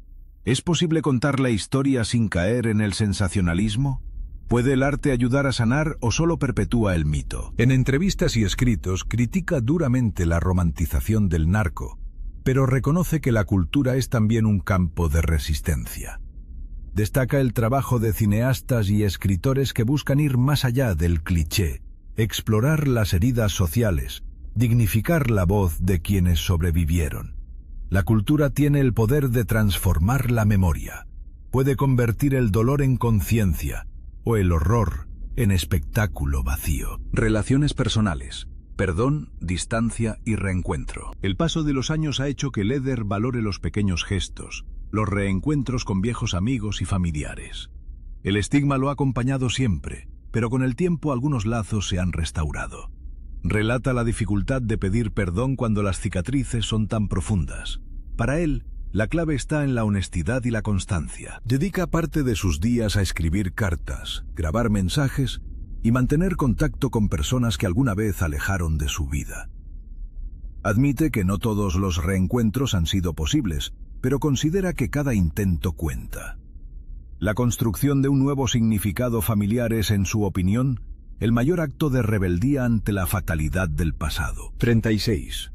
¿Es posible contar la historia sin caer en el sensacionalismo? ¿Puede el arte ayudar a sanar o solo perpetúa el mito? En entrevistas y escritos critica duramente la romantización del narco, pero reconoce que la cultura es también un campo de resistencia. Destaca el trabajo de cineastas y escritores que buscan ir más allá del cliché, explorar las heridas sociales, dignificar la voz de quienes sobrevivieron. La cultura tiene el poder de transformar la memoria. Puede convertir el dolor en conciencia o el horror en espectáculo vacío. Relaciones personales. Perdón, distancia y reencuentro. El paso de los años ha hecho que Leder valore los pequeños gestos, los reencuentros con viejos amigos y familiares. El estigma lo ha acompañado siempre, pero con el tiempo algunos lazos se han restaurado. Relata la dificultad de pedir perdón cuando las cicatrices son tan profundas. Para él, la clave está en la honestidad y la constancia. Dedica parte de sus días a escribir cartas, grabar mensajes y mantener contacto con personas que alguna vez alejaron de su vida. Admite que no todos los reencuentros han sido posibles, pero considera que cada intento cuenta. La construcción de un nuevo significado familiar es, en su opinión, el mayor acto de rebeldía ante la fatalidad del pasado. 36.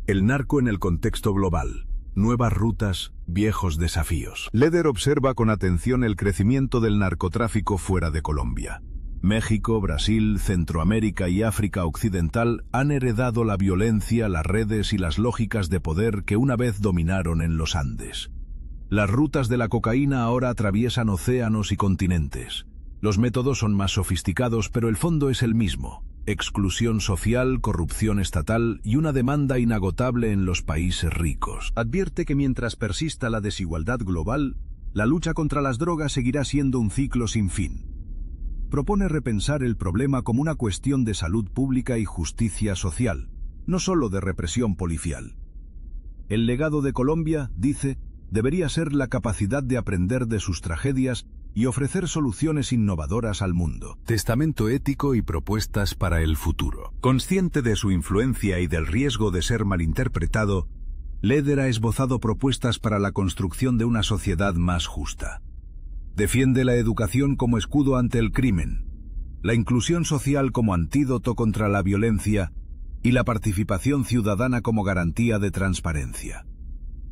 El narco en el contexto global. Nuevas rutas, viejos desafíos. Leder observa con atención el crecimiento del narcotráfico fuera de Colombia. México, Brasil, Centroamérica y África Occidental han heredado la violencia, las redes y las lógicas de poder que una vez dominaron en los Andes. Las rutas de la cocaína ahora atraviesan océanos y continentes. Los métodos son más sofisticados, pero el fondo es el mismo: exclusión social, corrupción estatal y una demanda inagotable en los países ricos. Advierte que mientras persista la desigualdad global, la lucha contra las drogas seguirá siendo un ciclo sin fin. Propone repensar el problema como una cuestión de salud pública y justicia social, no solo de represión policial. El legado de Colombia, dice, debería ser la capacidad de aprender de sus tragedias y ofrecer soluciones innovadoras al mundo. Testamento ético y propuestas para el futuro. Consciente de su influencia y del riesgo de ser malinterpretado, Leder ha esbozado propuestas para la construcción de una sociedad más justa. Defiende la educación como escudo ante el crimen, la inclusión social como antídoto contra la violencia y la participación ciudadana como garantía de transparencia.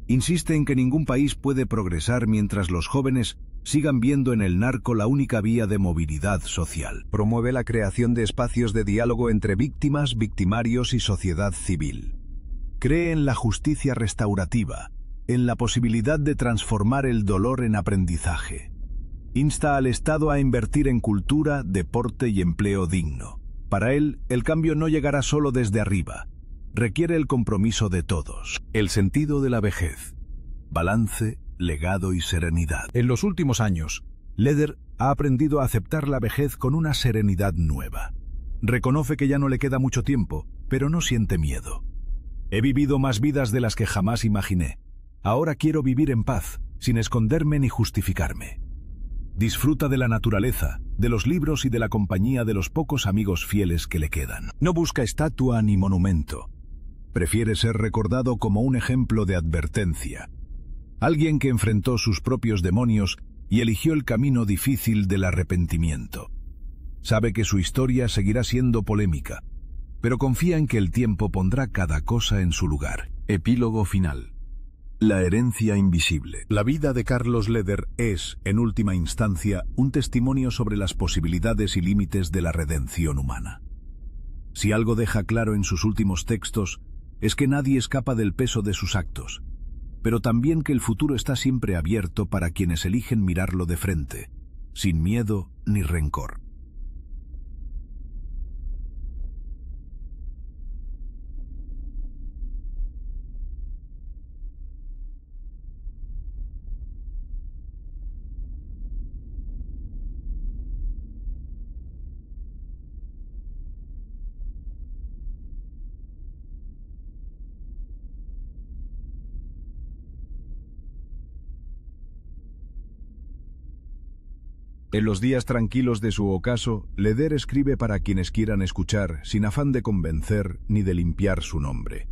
Insiste en que ningún país puede progresar mientras los jóvenes sigan viendo en el narco la única vía de movilidad social. Promueve la creación de espacios de diálogo entre víctimas, victimarios y sociedad civil. Cree en la justicia restaurativa, en la posibilidad de transformar el dolor en aprendizaje. Insta al Estado a invertir en cultura, deporte y empleo digno. Para él, el cambio no llegará solo desde arriba. Requiere el compromiso de todos. El sentido de la vejez. Balance, legado y serenidad. En los últimos años, Leder ha aprendido a aceptar la vejez con una serenidad nueva. Reconoce que ya no le queda mucho tiempo, pero no siente miedo. He vivido más vidas de las que jamás imaginé. Ahora quiero vivir en paz, sin esconderme ni justificarme. Disfruta de la naturaleza, de los libros y de la compañía de los pocos amigos fieles que le quedan. No busca estatua ni monumento. Prefiere ser recordado como un ejemplo de advertencia. Alguien que enfrentó sus propios demonios y eligió el camino difícil del arrepentimiento. Sabe que su historia seguirá siendo polémica, pero confía en que el tiempo pondrá cada cosa en su lugar. Epílogo final. La herencia invisible. La vida de Carlos Leder es, en última instancia, un testimonio sobre las posibilidades y límites de la redención humana. Si algo deja claro en sus últimos textos, es que nadie escapa del peso de sus actos, pero también que el futuro está siempre abierto para quienes eligen mirarlo de frente, sin miedo ni rencor. En los días tranquilos de su ocaso, Leder escribe para quienes quieran escuchar, sin afán de convencer ni de limpiar su nombre.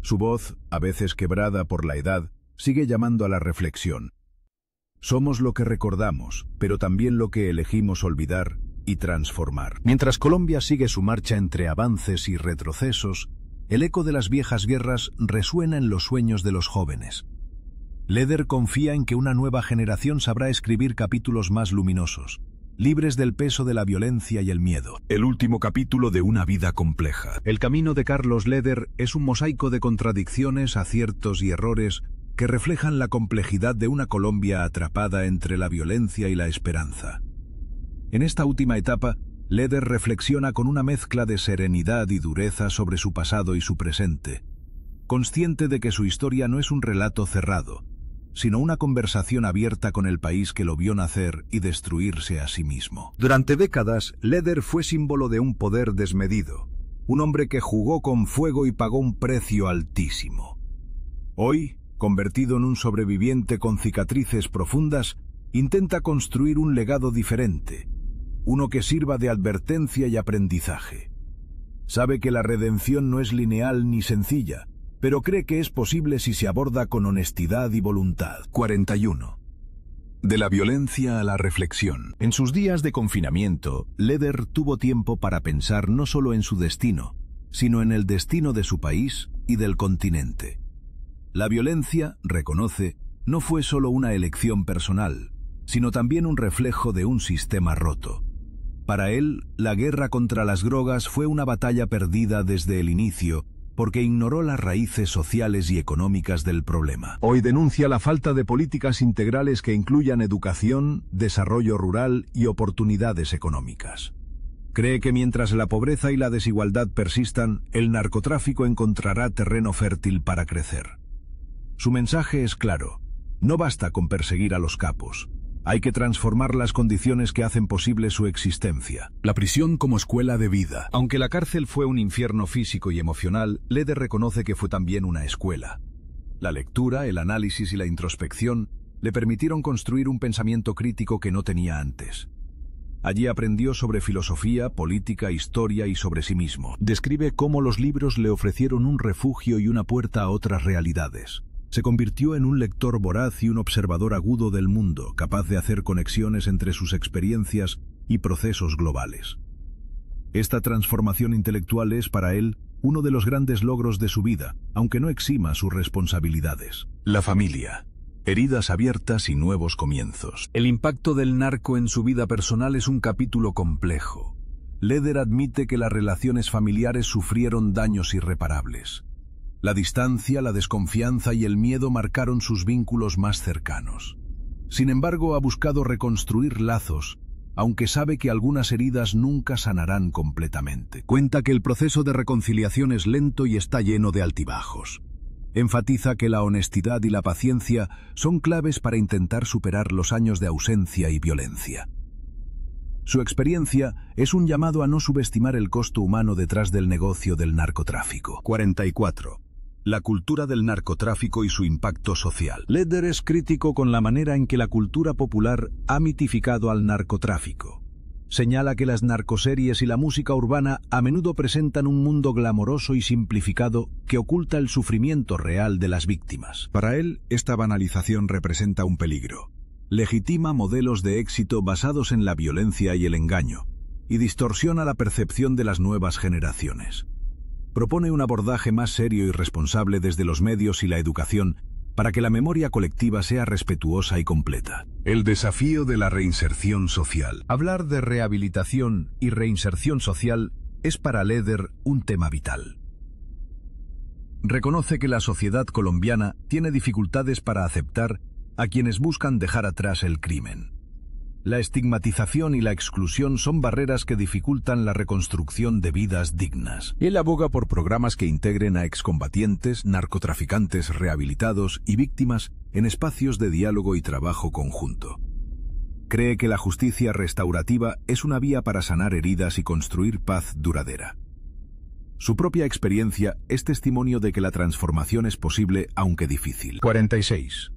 Su voz, a veces quebrada por la edad, sigue llamando a la reflexión, Somos lo que recordamos, pero también lo que elegimos olvidar y transformar. Mientras Colombia sigue su marcha entre avances y retrocesos, el eco de las viejas guerras resuena en los sueños de los jóvenes. Leder confía en que una nueva generación sabrá escribir capítulos más luminosos, libres del peso de la violencia y el miedo. El último capítulo de una vida compleja. El camino de Carlos Leder es un mosaico de contradicciones, aciertos y errores que reflejan la complejidad de una Colombia atrapada entre la violencia y la esperanza. En esta última etapa, Leder reflexiona con una mezcla de serenidad y dureza sobre su pasado y su presente, consciente de que su historia no es un relato cerrado, sino una conversación abierta con el país que lo vio nacer y destruirse a sí mismo. Durante décadas, Leder fue símbolo de un poder desmedido, un hombre que jugó con fuego y pagó un precio altísimo. Hoy, convertido en un sobreviviente con cicatrices profundas, intenta construir un legado diferente, uno que sirva de advertencia y aprendizaje. Sabe que la redención no es lineal ni sencilla, pero cree que es posible si se aborda con honestidad y voluntad. 41. De la violencia a la reflexión. En sus días de confinamiento, Leder tuvo tiempo para pensar no solo en su destino, sino en el destino de su país y del continente. La violencia, reconoce, no fue solo una elección personal, sino también un reflejo de un sistema roto. Para él, la guerra contra las drogas fue una batalla perdida desde el inicio, porque ignoró las raíces sociales y económicas del problema. Hoy denuncia la falta de políticas integrales que incluyan educación, desarrollo rural y oportunidades económicas. Cree que mientras la pobreza y la desigualdad persistan, el narcotráfico encontrará terreno fértil para crecer. Su mensaje es claro: no basta con perseguir a los capos. Hay que transformar las condiciones que hacen posible su existencia. La prisión como escuela de vida. Aunque la cárcel fue un infierno físico y emocional, Leder reconoce que fue también una escuela. La lectura, el análisis y la introspección le permitieron construir un pensamiento crítico que no tenía antes. Allí aprendió sobre filosofía, política, historia y sobre sí mismo. Describe cómo los libros le ofrecieron un refugio y una puerta a otras realidades. Se convirtió en un lector voraz y un observador agudo del mundo, capaz de hacer conexiones entre sus experiencias y procesos globales. Esta transformación intelectual es, para él, uno de los grandes logros de su vida, aunque no exima sus responsabilidades. La familia. Heridas abiertas y nuevos comienzos. El impacto del narco en su vida personal es un capítulo complejo. Leder admite que las relaciones familiares sufrieron daños irreparables. La distancia, la desconfianza y el miedo marcaron sus vínculos más cercanos. Sin embargo, ha buscado reconstruir lazos, aunque sabe que algunas heridas nunca sanarán completamente. Cuenta que el proceso de reconciliación es lento y está lleno de altibajos. Enfatiza que la honestidad y la paciencia son claves para intentar superar los años de ausencia y violencia. Su experiencia es un llamado a no subestimar el costo humano detrás del negocio del narcotráfico. 44. La cultura del narcotráfico y su impacto social. Leder es crítico con la manera en que la cultura popular ha mitificado al narcotráfico. Señala que las narcoseries y la música urbana a menudo presentan un mundo glamoroso y simplificado que oculta el sufrimiento real de las víctimas. Para él, esta banalización representa un peligro. Legitima modelos de éxito basados en la violencia y el engaño, y distorsiona la percepción de las nuevas generaciones. Propone un abordaje más serio y responsable desde los medios y la educación para que la memoria colectiva sea respetuosa y completa. El desafío de la reinserción social. Hablar de rehabilitación y reinserción social es para Leder un tema vital. Reconoce que la sociedad colombiana tiene dificultades para aceptar a quienes buscan dejar atrás el crimen. La estigmatización y la exclusión son barreras que dificultan la reconstrucción de vidas dignas. Él aboga por programas que integren a excombatientes, narcotraficantes rehabilitados y víctimas en espacios de diálogo y trabajo conjunto. Cree que la justicia restaurativa es una vía para sanar heridas y construir paz duradera. Su propia experiencia es testimonio de que la transformación es posible, aunque difícil. 46.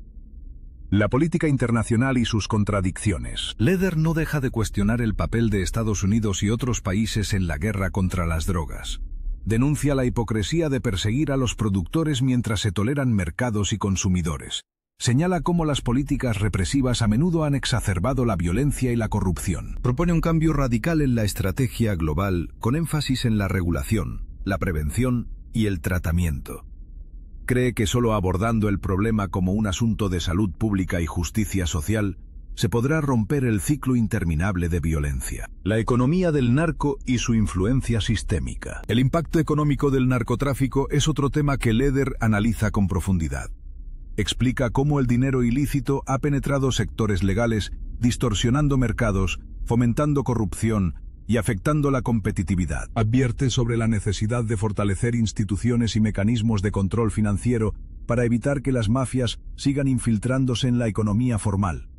La política internacional y sus contradicciones. Leder no deja de cuestionar el papel de Estados Unidos y otros países en la guerra contra las drogas. Denuncia la hipocresía de perseguir a los productores mientras se toleran mercados y consumidores. Señala cómo las políticas represivas a menudo han exacerbado la violencia y la corrupción. Propone un cambio radical en la estrategia global con énfasis en la regulación, la prevención y el tratamiento. Cree que solo abordando el problema como un asunto de salud pública y justicia social se podrá romper el ciclo interminable de violencia. La economía del narco y su influencia sistémica. El impacto económico del narcotráfico es otro tema que Leder analiza con profundidad. Explica cómo el dinero ilícito ha penetrado sectores legales, distorsionando mercados, fomentando corrupción y afectando la competitividad. Advierte sobre la necesidad de fortalecer instituciones y mecanismos de control financiero para evitar que las mafias sigan infiltrándose en la economía formal.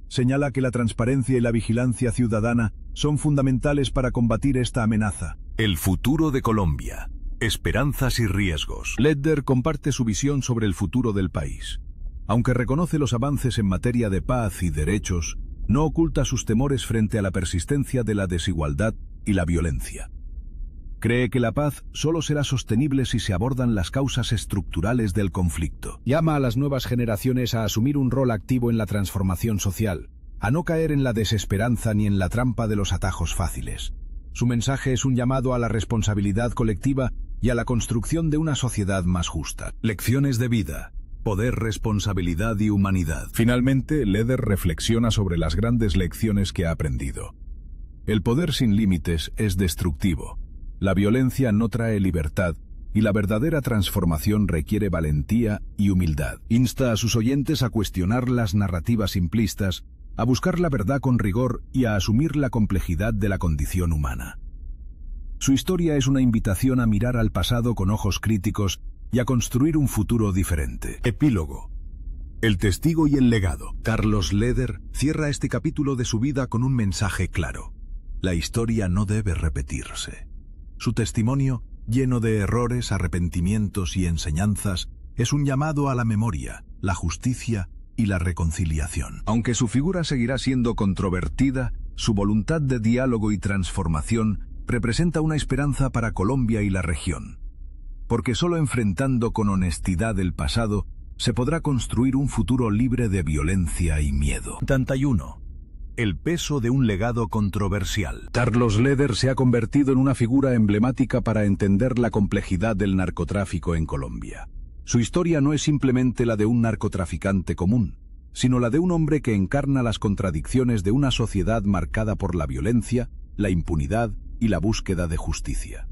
Señala que la transparencia y la vigilancia ciudadana son fundamentales para combatir esta amenaza. El futuro de Colombia. Esperanzas y riesgos. Leder comparte su visión sobre el futuro del país. Aunque reconoce los avances en materia de paz y derechos, no oculta sus temores frente a la persistencia de la desigualdad y la violencia. Cree que la paz solo será sostenible si se abordan las causas estructurales del conflicto. Llama a las nuevas generaciones a asumir un rol activo en la transformación social, a no caer en la desesperanza ni en la trampa de los atajos fáciles. Su mensaje es un llamado a la responsabilidad colectiva y a la construcción de una sociedad más justa. Lecciones de vida, poder, responsabilidad y humanidad. Finalmente, Leder reflexiona sobre las grandes lecciones que ha aprendido. El poder sin límites es destructivo. La violencia no trae libertad y la verdadera transformación requiere valentía y humildad. Insta a sus oyentes a cuestionar las narrativas simplistas, a buscar la verdad con rigor y a asumir la complejidad de la condición humana. Su historia es una invitación a mirar al pasado con ojos críticos y a construir un futuro diferente. Epílogo. El testigo y el legado. Carlos Leder cierra este capítulo de su vida con un mensaje claro. La historia no debe repetirse. Su testimonio, lleno de errores, arrepentimientos y enseñanzas, es un llamado a la memoria, la justicia y la reconciliación. Aunque su figura seguirá siendo controvertida, su voluntad de diálogo y transformación representa una esperanza para Colombia y la región. Porque solo enfrentando con honestidad el pasado, se podrá construir un futuro libre de violencia y miedo. 71. El peso de un legado controversial. Carlos Leder se ha convertido en una figura emblemática para entender la complejidad del narcotráfico en Colombia. Su historia no es simplemente la de un narcotraficante común, sino la de un hombre que encarna las contradicciones de una sociedad marcada por la violencia, la impunidad y la búsqueda de justicia.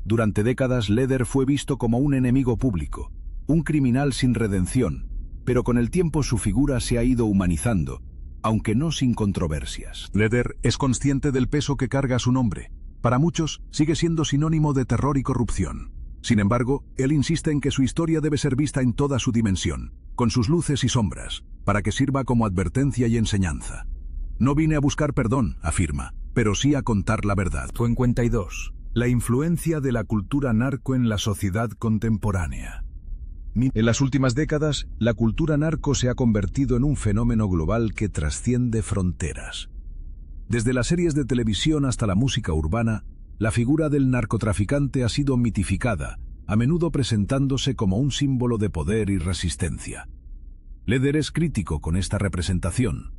Durante décadas, Leder fue visto como un enemigo público, un criminal sin redención, pero con el tiempo su figura se ha ido humanizando, aunque no sin controversias. Leder es consciente del peso que carga su nombre. Para muchos, sigue siendo sinónimo de terror y corrupción. Sin embargo, él insiste en que su historia debe ser vista en toda su dimensión, con sus luces y sombras, para que sirva como advertencia y enseñanza. No vine a buscar perdón, afirma, pero sí a contar la verdad. 52. La influencia de la cultura narco en la sociedad contemporánea. En las últimas décadas, la cultura narco se ha convertido en un fenómeno global que trasciende fronteras. Desde las series de televisión hasta la música urbana, la figura del narcotraficante ha sido mitificada, a menudo presentándose como un símbolo de poder y resistencia. Leder es crítico con esta representación.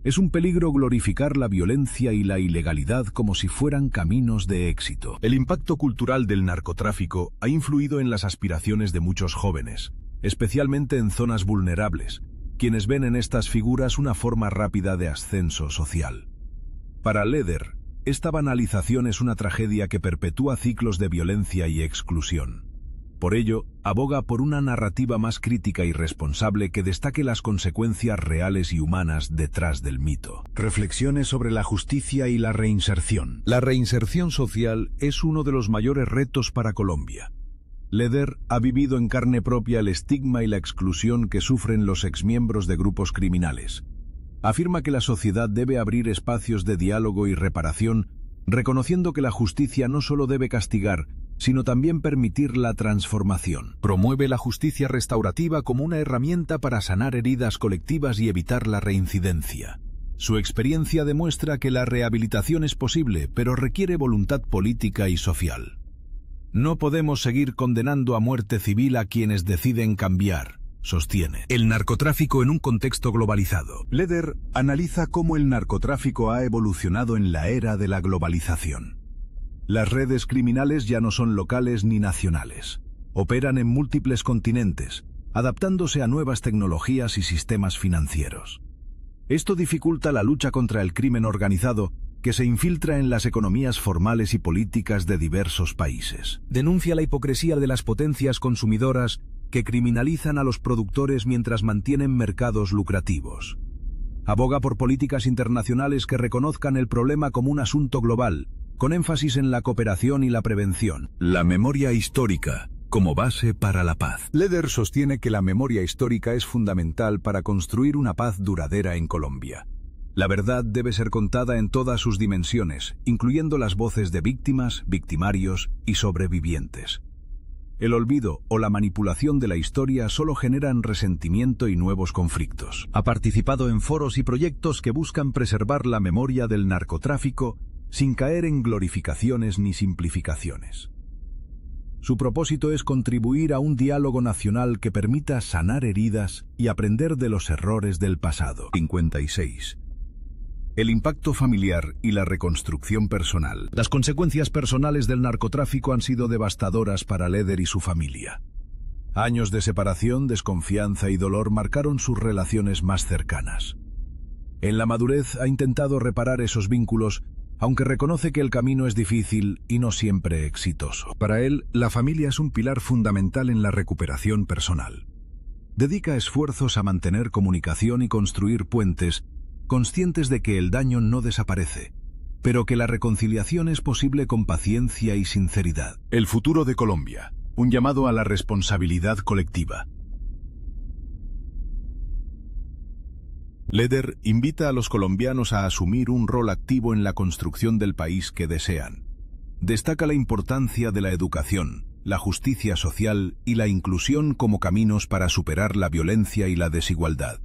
Es un peligro glorificar la violencia y la ilegalidad como si fueran caminos de éxito. El impacto cultural del narcotráfico ha influido en las aspiraciones de muchos jóvenes, especialmente en zonas vulnerables, quienes ven en estas figuras una forma rápida de ascenso social. Para Leder, esta banalización es una tragedia que perpetúa ciclos de violencia y exclusión. Por ello, aboga por una narrativa más crítica y responsable que destaque las consecuencias reales y humanas detrás del mito. Reflexiones sobre la justicia y la reinserción. La reinserción social es uno de los mayores retos para Colombia. Leder ha vivido en carne propia el estigma y la exclusión que sufren los exmiembros de grupos criminales. Afirma que la sociedad debe abrir espacios de diálogo y reparación, reconociendo que la justicia no solo debe castigar, sino también permitir la transformación. Promueve la justicia restaurativa como una herramienta para sanar heridas colectivas y evitar la reincidencia. Su experiencia demuestra que la rehabilitación es posible, pero requiere voluntad política y social. No podemos seguir condenando a muerte civil a quienes deciden cambiar, sostiene el narcotráfico en un contexto globalizado. Leder analiza cómo el narcotráfico ha evolucionado en la era de la globalización. Las redes criminales ya no son locales ni nacionales. Operan en múltiples continentes, adaptándose a nuevas tecnologías y sistemas financieros. Esto dificulta la lucha contra el crimen organizado, que se infiltra en las economías formales y políticas de diversos países. Denuncia la hipocresía de las potencias consumidoras que criminalizan a los productores mientras mantienen mercados lucrativos. Aboga por políticas internacionales que reconozcan el problema como un asunto global, con énfasis en la cooperación y la prevención. La memoria histórica como base para la paz. Leder sostiene que la memoria histórica es fundamental para construir una paz duradera en Colombia. La verdad debe ser contada en todas sus dimensiones, incluyendo las voces de víctimas, victimarios y sobrevivientes. El olvido o la manipulación de la historia solo generan resentimiento y nuevos conflictos. Ha participado en foros y proyectos que buscan preservar la memoria del narcotráfico sin caer en glorificaciones ni simplificaciones. Su propósito es contribuir a un diálogo nacional que permita sanar heridas y aprender de los errores del pasado. 56. El impacto familiar y la reconstrucción personal. Las consecuencias personales del narcotráfico han sido devastadoras para Leder y su familia. Años de separación, desconfianza y dolor marcaron sus relaciones más cercanas. En la madurez ha intentado reparar esos vínculos, aunque reconoce que el camino es difícil y no siempre exitoso. Para él, la familia es un pilar fundamental en la recuperación personal. Dedica esfuerzos a mantener comunicación y construir puentes, conscientes de que el daño no desaparece, pero que la reconciliación es posible con paciencia y sinceridad. El futuro de Colombia, un llamado a la responsabilidad colectiva. Leder invita a los colombianos a asumir un rol activo en la construcción del país que desean. Destaca la importancia de la educación, la justicia social y la inclusión como caminos para superar la violencia y la desigualdad.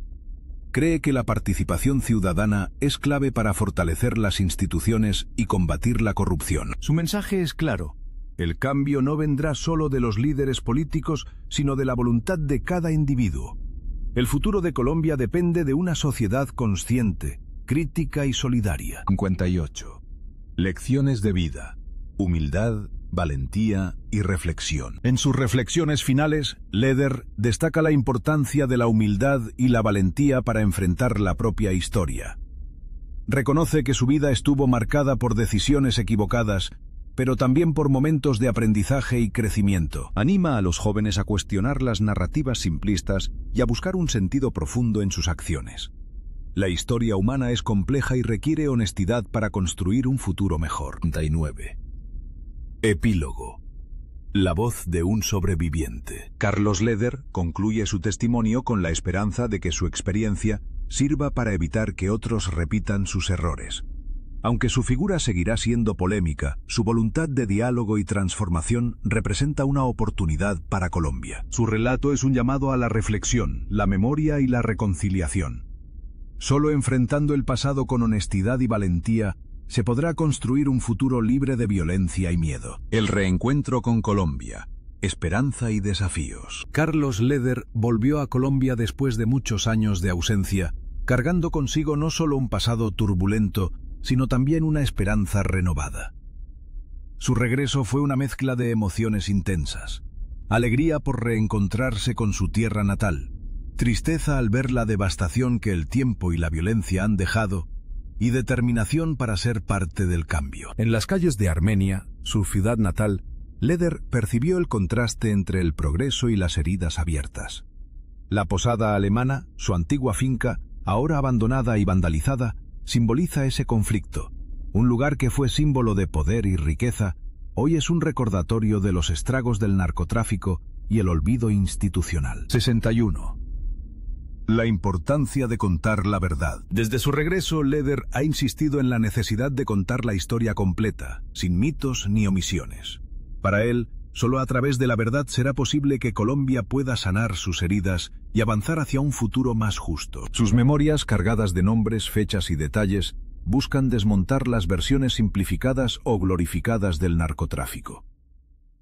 Cree que la participación ciudadana es clave para fortalecer las instituciones y combatir la corrupción. Su mensaje es claro: el cambio no vendrá solo de los líderes políticos, sino de la voluntad de cada individuo. El futuro de Colombia depende de una sociedad consciente, crítica y solidaria. 58. Lecciones de vida, humildad, valentía y reflexión. En sus reflexiones finales, Leder destaca la importancia de la humildad y la valentía para enfrentar la propia historia. Reconoce que su vida estuvo marcada por decisiones equivocadas, pero también por momentos de aprendizaje y crecimiento. Anima a los jóvenes a cuestionar las narrativas simplistas y a buscar un sentido profundo en sus acciones. La historia humana es compleja y requiere honestidad para construir un futuro mejor. 39. Epílogo. La voz de un sobreviviente. Carlos Leder concluye su testimonio con la esperanza de que su experiencia sirva para evitar que otros repitan sus errores. Aunque su figura seguirá siendo polémica, su voluntad de diálogo y transformación representa una oportunidad para Colombia. Su relato es un llamado a la reflexión, la memoria y la reconciliación. Solo enfrentando el pasado con honestidad y valentía, se podrá construir un futuro libre de violencia y miedo. El reencuentro con Colombia. Esperanza y desafíos. Carlos Leder volvió a Colombia después de muchos años de ausencia, cargando consigo no solo un pasado turbulento, sino también una esperanza renovada. Su regreso fue una mezcla de emociones intensas: alegría por reencontrarse con su tierra natal, tristeza al ver la devastación que el tiempo y la violencia han dejado, y determinación para ser parte del cambio. En las calles de Armenia, su ciudad natal, Leder percibió el contraste entre el progreso y las heridas abiertas. La posada alemana, su antigua finca, ahora abandonada y vandalizada, simboliza ese conflicto. Un lugar que fue símbolo de poder y riqueza, hoy es un recordatorio de los estragos del narcotráfico y el olvido institucional. 61. La importancia de contar la verdad. Desde su regreso, Leder ha insistido en la necesidad de contar la historia completa, sin mitos ni omisiones. Para él, solo a través de la verdad será posible que Colombia pueda sanar sus heridas y avanzar hacia un futuro más justo. Sus memorias, cargadas de nombres, fechas y detalles, buscan desmontar las versiones simplificadas o glorificadas del narcotráfico.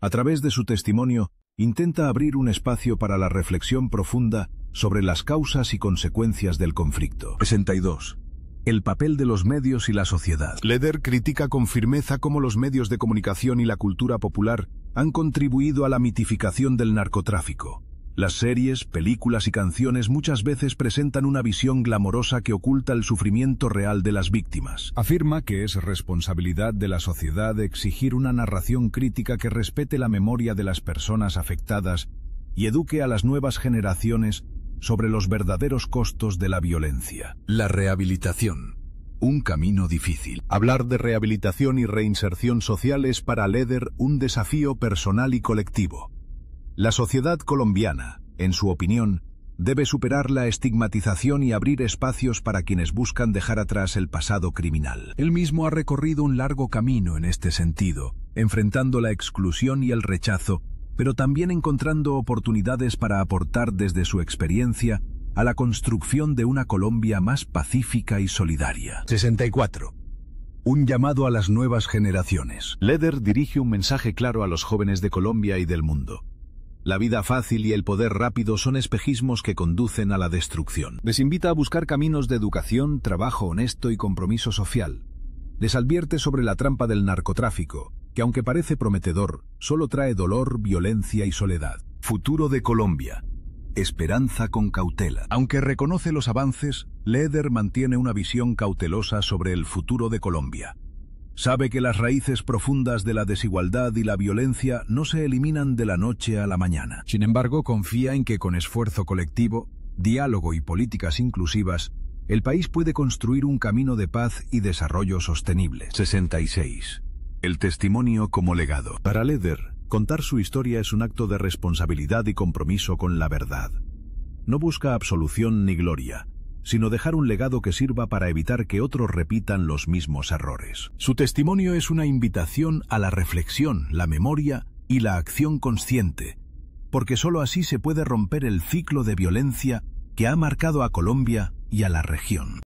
A través de su testimonio, intenta abrir un espacio para la reflexión profunda sobre las causas y consecuencias del conflicto. 62. El papel de los medios y la sociedad. Leder critica con firmeza cómo los medios de comunicación y la cultura popular han contribuido a la mitificación del narcotráfico. Las series, películas y canciones muchas veces presentan una visión glamorosa que oculta el sufrimiento real de las víctimas. Afirma que es responsabilidad de la sociedad exigir una narración crítica que respete la memoria de las personas afectadas y eduque a las nuevas generaciones sobre los verdaderos costos de la violencia. La rehabilitación. Un camino difícil. Hablar de rehabilitación y reinserción social es para Leder un desafío personal y colectivo. La sociedad colombiana, en su opinión, debe superar la estigmatización y abrir espacios para quienes buscan dejar atrás el pasado criminal. Él mismo ha recorrido un largo camino en este sentido, enfrentando la exclusión y el rechazo, pero también encontrando oportunidades para aportar desde su experiencia a la construcción de una Colombia más pacífica y solidaria. 64. Un llamado a las nuevas generaciones. Leder dirige un mensaje claro a los jóvenes de Colombia y del mundo. La vida fácil y el poder rápido son espejismos que conducen a la destrucción. Les invita a buscar caminos de educación, trabajo honesto y compromiso social. Les advierte sobre la trampa del narcotráfico, que aunque parece prometedor, solo trae dolor, violencia y soledad. Futuro de Colombia. Esperanza con cautela. Aunque reconoce los avances, Leder mantiene una visión cautelosa sobre el futuro de Colombia. Sabe que las raíces profundas de la desigualdad y la violencia no se eliminan de la noche a la mañana. Sin embargo, confía en que con esfuerzo colectivo, diálogo y políticas inclusivas, el país puede construir un camino de paz y desarrollo sostenible. 66. El testimonio como legado. Para Leder, contar su historia es un acto de responsabilidad y compromiso con la verdad. No busca absolución ni gloria, sino dejar un legado que sirva para evitar que otros repitan los mismos errores. Su testimonio es una invitación a la reflexión, la memoria y la acción consciente, porque sólo así se puede romper el ciclo de violencia que ha marcado a Colombia y a la región.